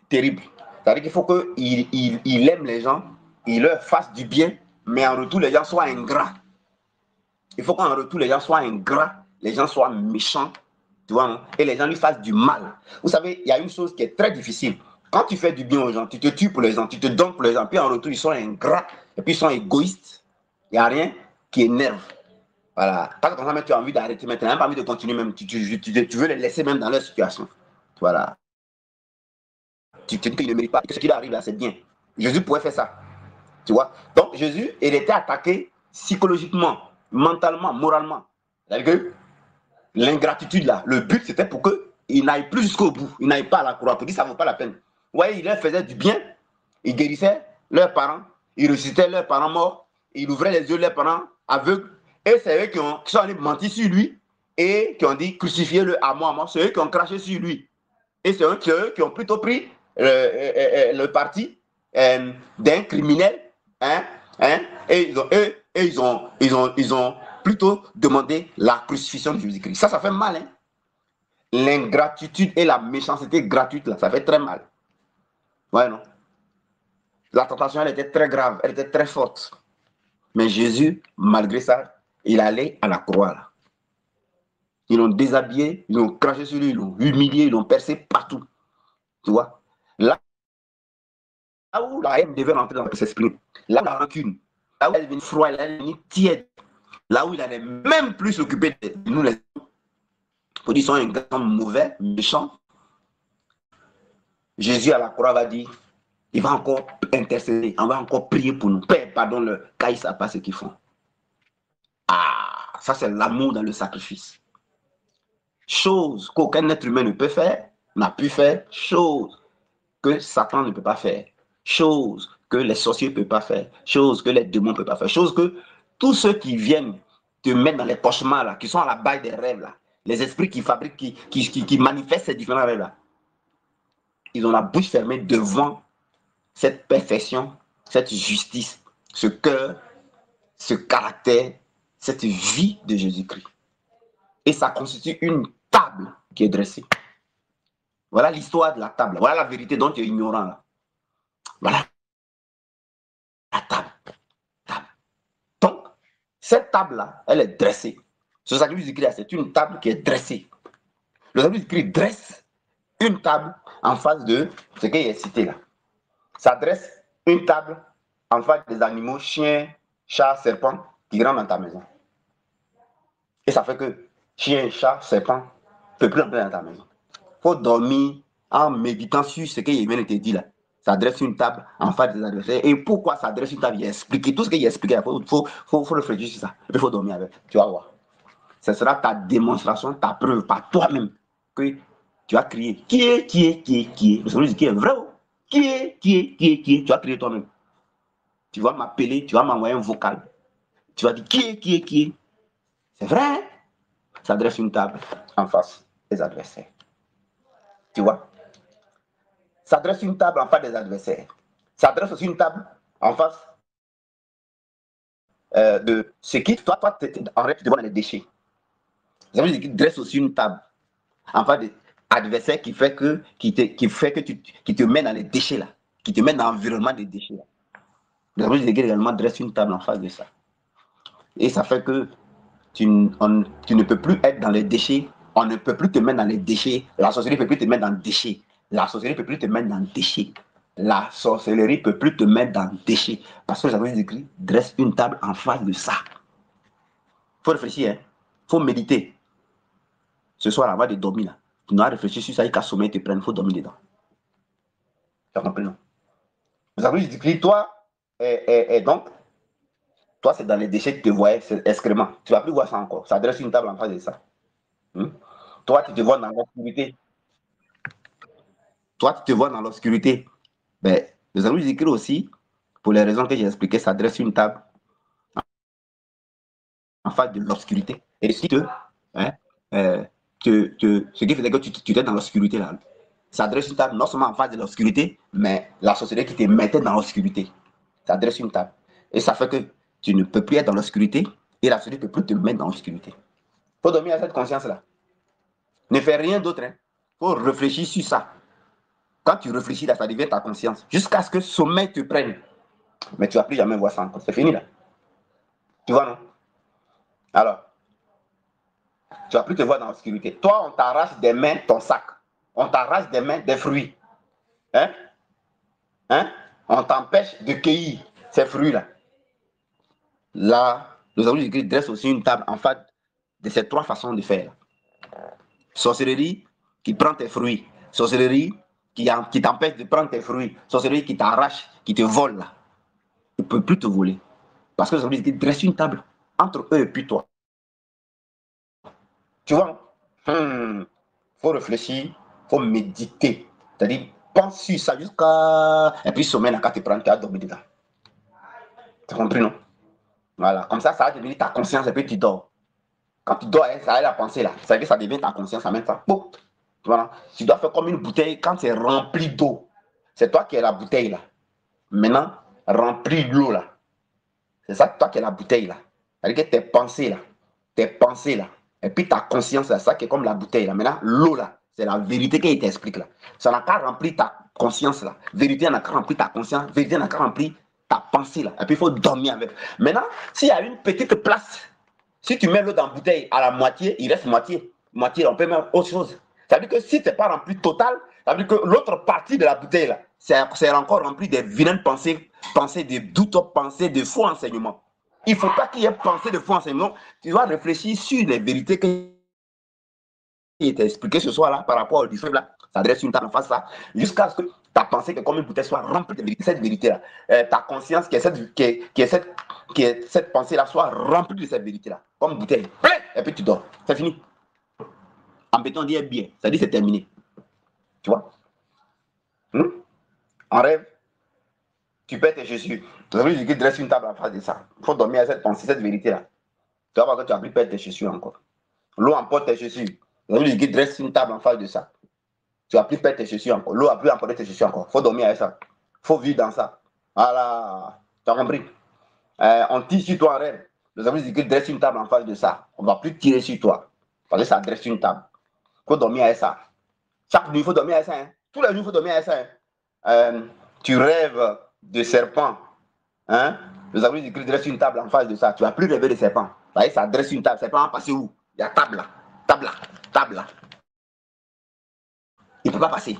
terrible. C'est-à-dire qu'il faut qu'il aime les gens, il leur fasse du bien, mais en retour, les gens soient ingrats. Il faut qu'en retour, les gens soient ingrats, les gens soient méchants, tu vois, hein, et les gens lui fassent du mal. Vous savez, il y a une chose qui est très difficile. Quand tu fais du bien aux gens, tu te tues pour les gens, tu te donnes pour les gens, puis en retour, ils sont ingrats, et puis ils sont égoïstes. Il n'y a rien qui énerve. Voilà. Parce que quand tu as envie d'arrêter, mais tu n'as même pas envie de continuer, même. Tu veux les laisser même dans leur situation. Voilà. Tu te dis qu'ils ne méritent pas, que ce qui leur arrive là, c'est bien. Jésus pourrait faire ça. Tu vois. Donc, Jésus, il était attaqué psychologiquement, mentalement, moralement. C'est-à-dire que l'ingratitude là, le but c'était pour qu'il n'aille plus jusqu'au bout, il n'aille pas à la croix, pour dire ça ne vaut pas la peine. Ouais, il leur faisait du bien, il guérissait leurs parents, il ressuscitait leurs parents morts, il ouvrait les yeux de leurs parents aveugles, et c'est eux qui sont allés mentir sur lui, et qui ont dit crucifiez-le à mort, c'est eux qui ont craché sur lui. Et c'est eux qui ont plutôt pris le parti d'un criminel, hein, hein, et ils ont plutôt demandé la crucifixion de Jésus-Christ. Ça fait mal. Hein? L'ingratitude et la méchanceté gratuite, là, ça fait très mal. Ouais, non? La tentation, elle était très grave, elle était très forte. Mais Jésus, malgré ça, il allait à la croix. Là. Ils l'ont déshabillé, ils l'ont craché sur lui, ils l'ont humilié, ils l'ont percé partout. Tu vois? Là, où la haine devait rentrer dans notre esprit, là où la rancune, là où elle est devenue froide, elle est devenue tiède, là où il n'allait même plus s'occuper de nous les autres, pour dire qu'ils sont un garçon mauvais, méchant. Jésus à la croix va dire, il va encore intercéder, on va encore prier pour nous. Père, pardonne-le, car ils ne savent pas ce qu'ils font. Ah, ça c'est l'amour dans le sacrifice. Chose qu'aucun être humain ne peut faire, n'a pu faire, chose que Satan ne peut pas faire, chose que les sorciers ne peuvent pas faire, chose que les démons ne peuvent pas faire, chose que tous ceux qui viennent te mettre dans les cauchemars, là, qui sont à la base des rêves, là, les esprits qui fabriquent, qui manifestent ces différents rêves, là, ils ont la bouche fermée devant cette perfection, cette justice, ce cœur, ce caractère, cette vie de Jésus-Christ. Et ça constitue une table qui est dressée. Voilà l'histoire de la table. Voilà la vérité dont tu es ignorant là. Voilà la table. Donc, cette table-là, elle est dressée. Ce sacrifice du Christ, c'est une table qui est dressée. Le sacrifice du Christ dresse une table en face de ce qui est cité là. Ça dresse une table en face des animaux, chiens, chats, serpents qui rentrent dans ta maison. Et ça fait que chien, chat, serpent ne peut plus entrer dans ta maison. Il faut dormir en méditant sur ce qu'il vient de te dire là. Ça dresse une table en face des adversaires. Et pourquoi ça dresse une table? Il a expliqué tout ce qu'il a expliqué. Il faut réfléchir sur ça. Et puis il faut dormir avec. Tu vas voir. Ce sera ta démonstration, ta preuve par toi-même que tu vas crier. Qui est? Le Seigneur dit qui est vrai. Qui est? Tu vas crier toi-même. Tu vas m'appeler, tu vas m'envoyer un vocal. Tu vas dire qui est? C'est vrai. Ça dresse une table en face des adversaires. Tu vois? Ça dresse une table en face des adversaires. Ça dresse aussi une table en face de ce qui, toi, en réalité, tu te vois dans les déchets. Ça veut dire qu'il dresse aussi une table en face des adversaires qui fait que qui te met dans les déchets là, qui te met dans l'environnement des déchets là. Ça veut dire qu'il également dresse une table en face de ça. Et ça fait que tu ne peux plus être dans les déchets, on ne peut plus te mettre dans les déchets, la sorcellerie ne peut plus te mettre dans les déchets, la sorcellerie ne peut plus te mettre dans les déchets, la sorcellerie ne peut plus te mettre dans les déchets, parce que j'avais écrit, dresse une table en face de ça. Il faut réfléchir, il faut méditer. Ce soir, avant de dormir, là, tu dois réfléchir sur ça et qu'à sommeil te prenne, il faut dormir dedans. Tu as compris, non? Vous avez dit, toi, et donc, toi, c'est dans les déchets que tu te voyais, c'est excrément. Tu ne vas plus voir ça encore. Ça dresse une table en face de ça. Toi, tu te vois dans l'obscurité. Toi, tu te vois dans l'obscurité. Ben, les amis écrits aussi, pour les raisons que j'ai expliquées, ça dresse une table en face de l'obscurité. Et si ce qui faisait que tu étais dans l'obscurité là, ça dresse une table non seulement en face de l'obscurité, mais la société qui te mettait dans l'obscurité. Ça dresse une table. Et ça fait que tu ne peux plus être dans l'obscurité et la société ne peut plus te mettre dans l'obscurité. Il faut dormir à cette conscience-là. Ne fais rien d'autre. Il faut réfléchir sur ça. Quand tu réfléchis là, ça devient ta conscience. Jusqu'à ce que le sommeil te prenne. Mais tu ne vas plus jamais voir ça encore. C'est fini là. Tu vois, non? Alors, tu ne vas plus te voir dans l'obscurité. Toi, on t'arrache des mains ton sac. On t'arrache des mains des fruits. Hein? On t'empêche de cueillir ces fruits-là. Là, nous avons dit qu'il dresse aussi une table en face de ces trois façons de faire. Sorcellerie qui prend tes fruits. Sorcellerie qui t'empêche de prendre tes fruits. Sorcellerie qui t'arrache, qui te vole là. Il ne peut plus te voler. Parce que nous avons dit qu'il dresse une table entre eux et puis toi. Tu vois? Faut réfléchir, faut méditer. C'est-à-dire, pense sur ça jusqu'à. Et puis, sommeil, quand tu prends, tu as dormi dedans. Tu as compris, non? Voilà. Comme ça va devenir ta conscience et puis tu dors. Quand tu dors, ça a la pensée là. C'est que ça devient ta conscience en même temps. Boum. Voilà. Tu dois faire comme une bouteille quand c'est rempli d'eau. C'est toi qui es la bouteille là. Maintenant, remplis l'eau là. C'est ça, toi qui es la bouteille là. C'est-à-dire que tes pensées là. Et puis ta conscience là, ça qui est comme la bouteille là. Maintenant, l'eau là, c'est la vérité qui t'explique là. Ça n'a qu'à remplir ta conscience là. Vérité n'a qu'à remplir ta conscience. Vérité n'a qu'à remplir ta pensée là. Et puis il faut dormir avec. Maintenant, s'il y a une petite place, si tu mets l'eau dans la bouteille à la moitié, il reste moitié. Moitié, on peut mettre autre chose. Ça veut dire que si tu n'es pas rempli total, ça veut dire que l'autre partie de la bouteille là, c'est encore rempli de vilaines pensées, pensées de doutes, pensées de faux enseignements. Il ne faut pas qu'il y ait pensée de faux enseignements. Tu dois réfléchir sur les vérités qui étaient expliquées ce soir-là par rapport au disciple là. Ça dresse une table en face de ça, jusqu'à ce que ta pensée que comme une bouteille soit remplie de vérité, cette vérité-là. Ta conscience qui est cette pensée-là soit remplie de cette vérité-là. Comme une bouteille. Et puis tu dors. C'est fini. En béton, on dit bien. Ça dit c'est terminé. Tu vois? En rêve, tu perds tes chaussures. Tu as dit dresse une table en face de ça. Il faut dormir à cette pensée, cette vérité-là. Tu vas voir que tu as plus perdre tes chaussures encore. L'eau emporte tes chaussures. Tu as dit dresse une table en face de ça. Tu vas plus perdre tes chaussures encore. L'eau a plus emporté tes chaussures encore. Il faut dormir avec ça. Il faut vivre dans ça. Voilà. Tu as compris? On tire sur toi en rêve. Nous avons dit que dresse une table en face de ça. On ne va plus tirer sur toi. Parce que ça dresse une table. Il faut dormir avec ça. Chaque nuit, il faut dormir avec ça. Hein. Tous les jours, il faut dormir avec ça. Hein. Tu rêves de serpent. Hein? Nous avons dit que dresse une table en face de ça. Tu ne vas plus rêver de serpent. Ça dresse une table. Serpent va passer où? Il y a table là. Table là. Table là. Il ne peut pas passer.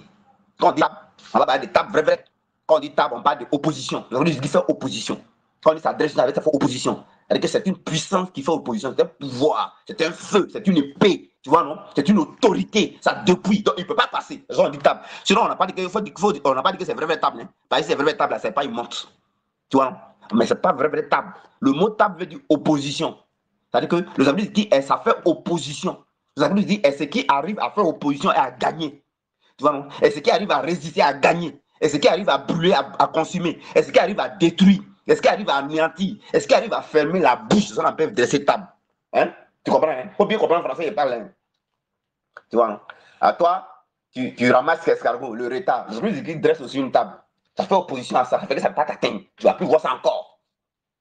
Quand on dit table, on va parler de table vrai. Quand on dit table, on parle d'opposition. Nous avons dit qu'il fait opposition. Quand on dit ça dresse une table, ça fait opposition. C'est-à-dire que c'est une puissance qui fait opposition. C'est un pouvoir. C'est un feu. C'est une épée. Tu vois, non? C'est une autorité. Ça depuis. Donc, il ne peut pas passer. On dit table. Sinon, on n'a pas dit que c'est vrai table. Hein? Parce que c'est vrai table, là, c'est pas une montre. Tu vois? Mais ce n'est pas vrai table. Le mot table veut dire opposition. C'est-à-dire que nous avons dit que ça fait opposition. Nous avons dit que ce qui arrive à faire opposition et à gagner. Tu vois, non? Et ce qui arrive à résister, à gagner. Et ce qui arrive à brûler, à consumer. Et ce qui arrive à détruire. Et ce qui arrive à anéantir. Et ce qui arrive à fermer la bouche de son appel de cette table. Hein? Tu comprends? Il faut bien comprendre le français, il parle. Hein? Tu vois, non? À toi, tu ramasses l'escargot, le retard. Je veux dire qu'il dresse aussi une table. Ça fait opposition à ça. Ça fait que ça ne va pas t'atteindre. Tu ne vas plus voir ça encore.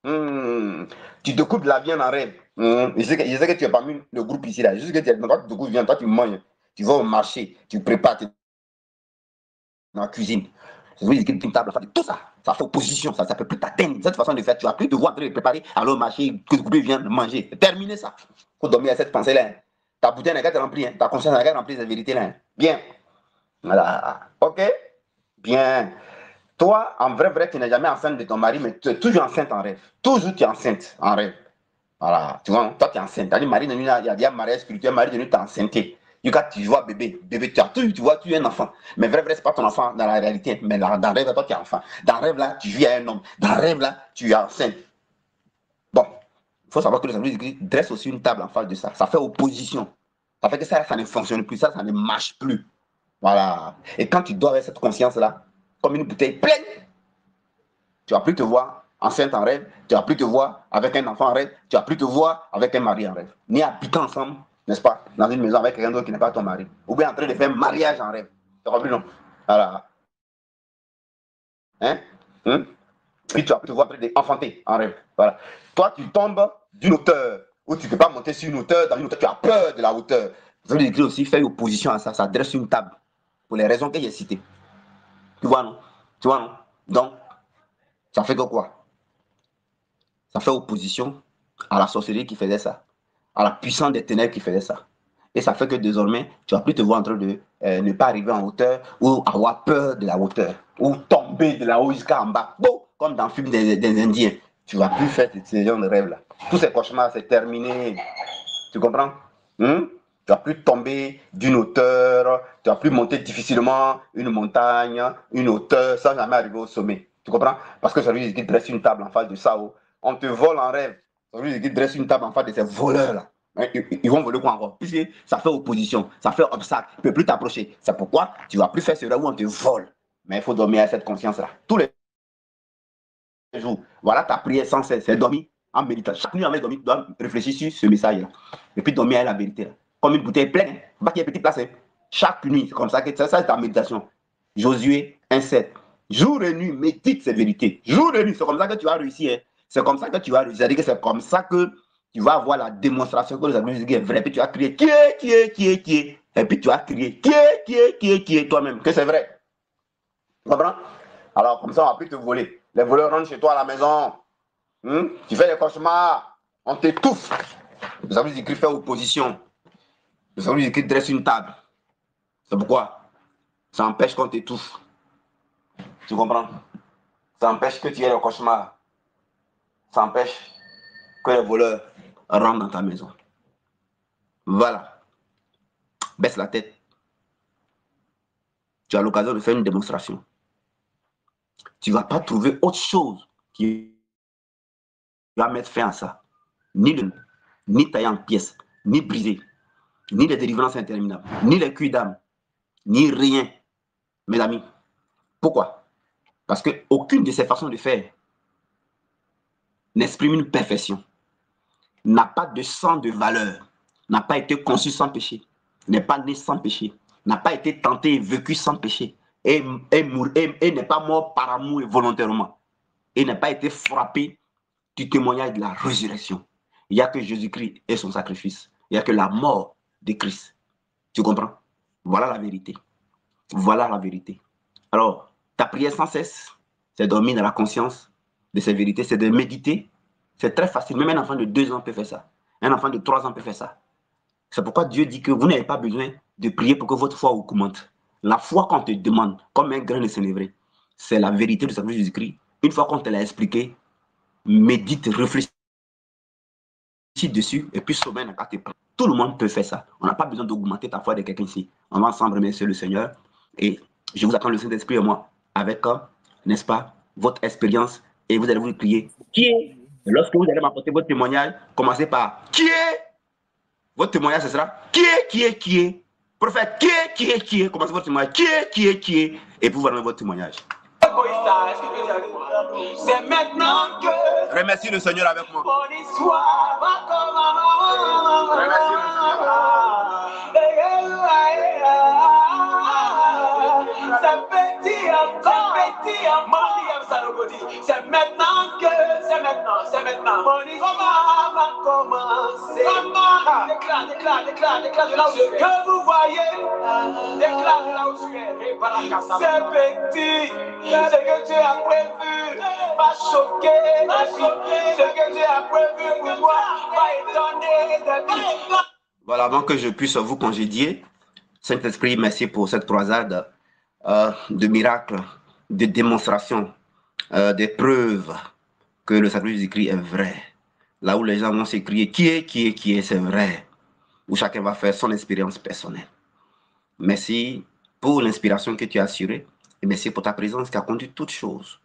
Tu te coupes de la viande en rêve. Je sais que tu es parmi le groupe ici. Là. Je sais que tu es dans le viande. Toi, tu manges. Tu vas au marché. Tu prépares dans la cuisine. Je veux dire qu'une table, tout ça. Ça fait opposition. Ça ne peut plus t'atteindre. Cette façon de faire, tu vas plus devoir te préparer. Alors au marché, que tu coupes viande, manger. Terminer ça. Il faut dormir à cette pensée-là. Hein. Ta bouteille n'est qu'à remplie. Hein. Ta conscience n'est qu'à remplir cette vérité-là. Hein. Bien. Voilà. OK? Bien. Toi, en vrai, tu n'es jamais enceinte de ton mari, mais tu es toujours enceinte en rêve. Toujours tu es enceinte en rêve. Voilà. Tu vois, toi, tu es enceinte. Tu as dit, Marie, il y a un mariage spirituel, Marie, tu es enceinte. Tu vois bébé, tu vois, tu es un enfant. Mais vrai, c'est pas ton enfant dans la réalité. Mais dans le rêve, toi, tu es enfant. Dans le rêve, là, tu vis à un homme. Dans le rêve, là, tu es enceinte. Bon, il faut savoir que les Anglais dressent aussi une table en face de ça. Ça fait opposition. Ça fait que ça ne fonctionne plus, ça ne marche plus. Voilà. Et quand tu dors avec cette conscience-là, comme une bouteille pleine, tu ne vas plus te voir enceinte en rêve, tu ne vas plus te voir avec un enfant en rêve, tu ne vas plus te voir avec un mari en rêve. Ni habitant ensemble, n'est-ce pas, dans une maison avec quelqu'un d'autre qui n'est pas ton mari. Ou bien en train de faire un mariage en rêve. Tu as compris, non? Voilà. Hein? Puis tu vas plus te voir en train d'enfanter en rêve. Voilà. Toi, tu tombes d'une hauteur où tu ne peux pas monter sur une hauteur, dans une hauteur, tu as peur de la hauteur. Vous avez écrit aussi, faire opposition à ça, ça dresse une table. Pour les raisons que j'ai citées. Tu vois, non? Tu vois, non? Donc, ça fait que quoi? Ça fait opposition à la sorcellerie qui faisait ça, à la puissance des ténèbres qui faisait ça. Et ça fait que désormais, tu vas plus te voir en train de ne pas arriver en hauteur ou avoir peur de la hauteur ou tomber de là-haut jusqu'en bas. Bon, comme dans le film des Indiens. Tu ne vas plus faire ces genres de rêves-là. Tous ces cauchemars, c'est terminé. Tu comprends? Tu ne vas plus tomber d'une hauteur, tu ne vas plus monter difficilement une montagne, une hauteur, sans jamais arriver au sommet. Tu comprends? Parce que ça veut dire qu'il dresse une table en face de ça. On te vole en rêve. Ça veut dire qu'il dresse une table en face de ces voleurs-là. Ils vont voler quoi encore? Puisque ça fait opposition, ça fait obstacle, tu ne peux plus t'approcher. C'est pourquoi tu ne vas plus faire ce rêve où on te vole. Mais il faut dormir à cette conscience-là. Tous les jours. Voilà ta prière sans cesse, c'est dormir en méditant. Chaque nuit, en dormir, tu dois réfléchir sur ce message-là. Et puis dormir à la vérité. Là. Comme une bouteille pleine, pas qu'il y ait petite place. Hein. Chaque nuit, c'est comme ça que ça c'est ta méditation. Josué 1,7. Jour et nuit, médite ces vérités. Jour et nuit, c'est comme ça que tu vas réussir. Hein. C'est comme ça que tu vas réussir. C'est-à-dire que c'est comme ça que tu vas avoir la démonstration que les amis disent est vrai. Puis tu vas crier qui est. Et puis tu vas crier qui est toi-même, que c'est vrai. Tu comprends? Alors comme ça, on va plus te voler. Les voleurs rentrent chez toi à la maison. Tu fais des cauchemars. On t'étouffe. Les amis disent faire opposition. Les amis disent dresse une table. C'est pourquoi ça empêche qu'on t'étouffe. Tu comprends? Ça empêche que tu aies le cauchemar. Ça empêche que les voleurs rentrent dans ta maison. Voilà. Baisse la tête. Tu as l'occasion de faire une démonstration. Tu ne vas pas trouver autre chose qui va mettre fin à ça. Ni tailler en pièces, ni briser, ni les délivrances interminables, ni les culs d'âme, ni rien, mes amis. Pourquoi? Parce qu'aucune de ces façons de faire n'exprime une perfection, n'a pas de sang de valeur, n'a pas été conçu sans péché, n'est pas né sans péché, n'a pas été tenté et vécu sans péché, et n'est pas mort par amour et volontairement, et n'a pas été frappé du témoignage de la résurrection. Il n'y a que Jésus-Christ et son sacrifice. Il n'y a que la mort de Christ. Tu comprends? Voilà la vérité. Voilà la vérité. Alors, ta prière sans cesse, c'est dormir dans la conscience de ces vérités, c'est de méditer. C'est très facile. Même un enfant de 2 ans peut faire ça. Un enfant de 3 ans peut faire ça. C'est pourquoi Dieu dit que vous n'avez pas besoin de prier pour que votre foi augmente. La foi qu'on te demande, comme un grain de sénévré, c'est la vérité du sacrifice de Jésus-Christ. Une fois qu'on te l'a expliqué, médite, réfléchis dessus et puis sommeil n'a qu'à te prendre. Tout le monde peut faire ça. On n'a pas besoin d'augmenter ta foi de quelqu'un ici. On va ensemble remercier le Seigneur et je vous attends le Saint-Esprit et moi avec, n'est-ce pas, votre expérience et vous allez vous crier qui est. Lorsque vous allez m'apporter votre témoignage, commencez par qui est. Votre témoignage ce sera qui est. Prophète, qui est. Commencez votre témoignage qui est. Et vous donner votre témoignage. C'est maintenant que remercie le Seigneur avec moi. mon histoire va commencer. Remercie le C'est petit encore, c'est maintenant, mon histoire va commencer. Déclare de là où ce que vous voyez, déclare de là où tu es. C'est petit, ce que Dieu a prévu va choquer, ce que Dieu a prévu pour moi va étonner des vies. Voilà, avant que je puisse vous congédier, Saint-Esprit, merci pour cette croisade de miracles, de démonstrations, des preuves que le sacrifice du Christ est vrai. Là où les gens vont s'écrier qui est, c'est vrai. Où chacun va faire son expérience personnelle. Merci pour l'inspiration que tu as assurée et merci pour ta présence qui a conduit toutes choses.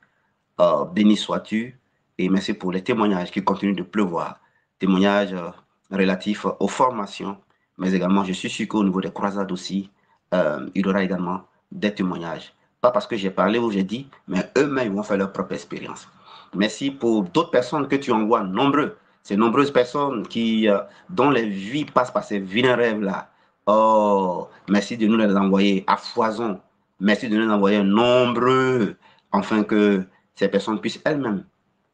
Béni sois-tu et merci pour les témoignages qui continuent de pleuvoir. Témoignages relatifs aux formations, mais également, je suis sûr qu'au niveau des croisades aussi, il y aura également des témoignages. Pas parce que j'ai parlé ou j'ai dit, mais eux-mêmes vont faire leur propre expérience. Merci pour d'autres personnes que tu envoies, nombreux. Ces nombreuses personnes dont les vies passent par ces vilains rêves-là. Oh, merci de nous les envoyer à foison. Merci de nous les envoyer nombreux, afin que ces personnes puissent elles-mêmes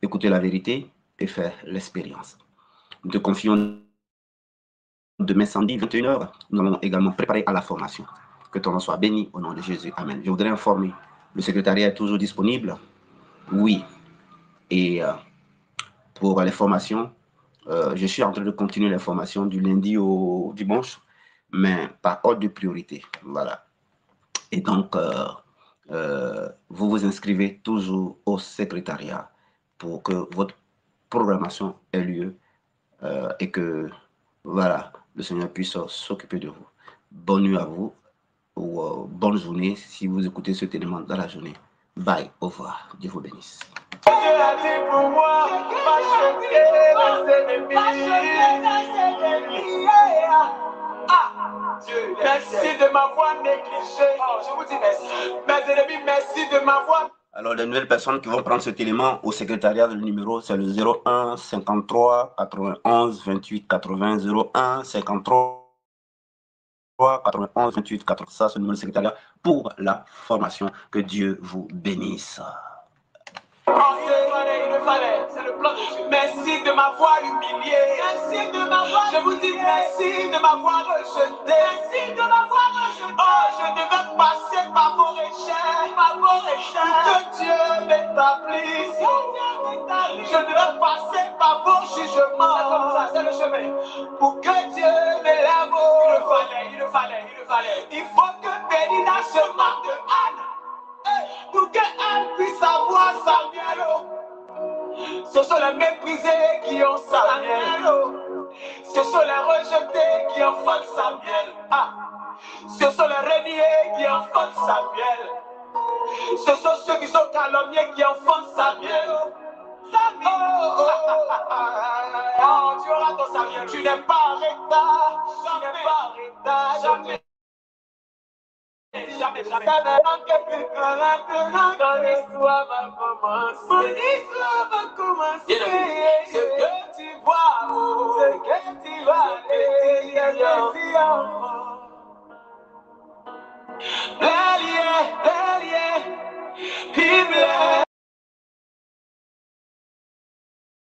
écouter la vérité et faire l'expérience. Nous te confions demain samedi, 21h. Nous allons également préparer à la formation. Que ton nom soit béni au nom de Jésus. Amen. Je voudrais informer, le secrétariat est toujours disponible. Oui. Et pour les formations, je suis en train de continuer les formations du lundi au dimanche, mais par ordre de priorité. Voilà. Et donc, vous vous inscrivez toujours au secrétariat pour que votre programmation ait lieu et que, voilà, le Seigneur puisse s'occuper de vous. Bonne nuit à vous ou bonne journée si vous écoutez ce élément dans la journée. Bye, au revoir. Dieu vous bénisse. Dieu a dit pour moi, pas choquer mes ennemis. Dieu, merci de m'avoir négligé. Oh, je vous dis merci. Mes ennemis, merci de m'avoir. Alors, les nouvelles personnes qui vont prendre cet élément au secrétariat, le numéro, c'est le 01 53 91 28 80 01 53 91 28 80. Ça, c'est le numéro de secrétariat pour la formation. Que Dieu vous bénisse. Il fallait, c'est le plan de Dieu. Merci de m'avoir humilié. Merci de m'avoir. Je vous dis merci de m'avoir rejeté. Merci de m'avoir rejeté. Oh, je devais passer par vos recherches, que Dieu m'établisse. Je devais passer par vos jugements. C'est comme ça, c'est le chemin. Pour que Dieu m'élève. Il le fallait. Il faut que Pénina se moque de Anne. Pour que Anne les méprisés qui ont Samuel. Ce sont les rejetés qui enfantent Samuel. Ah. Ce sont les reniés qui enfantent Samuel. Ce sont ceux qui sont calomniés qui enfantent Samuel. Oh, tu auras ton Samuel. Tu n'es pas en retard. Tu n'es pas en retard. Jamais. Jamais. Quand l'histoire va commencer. Mon histoire va commencer.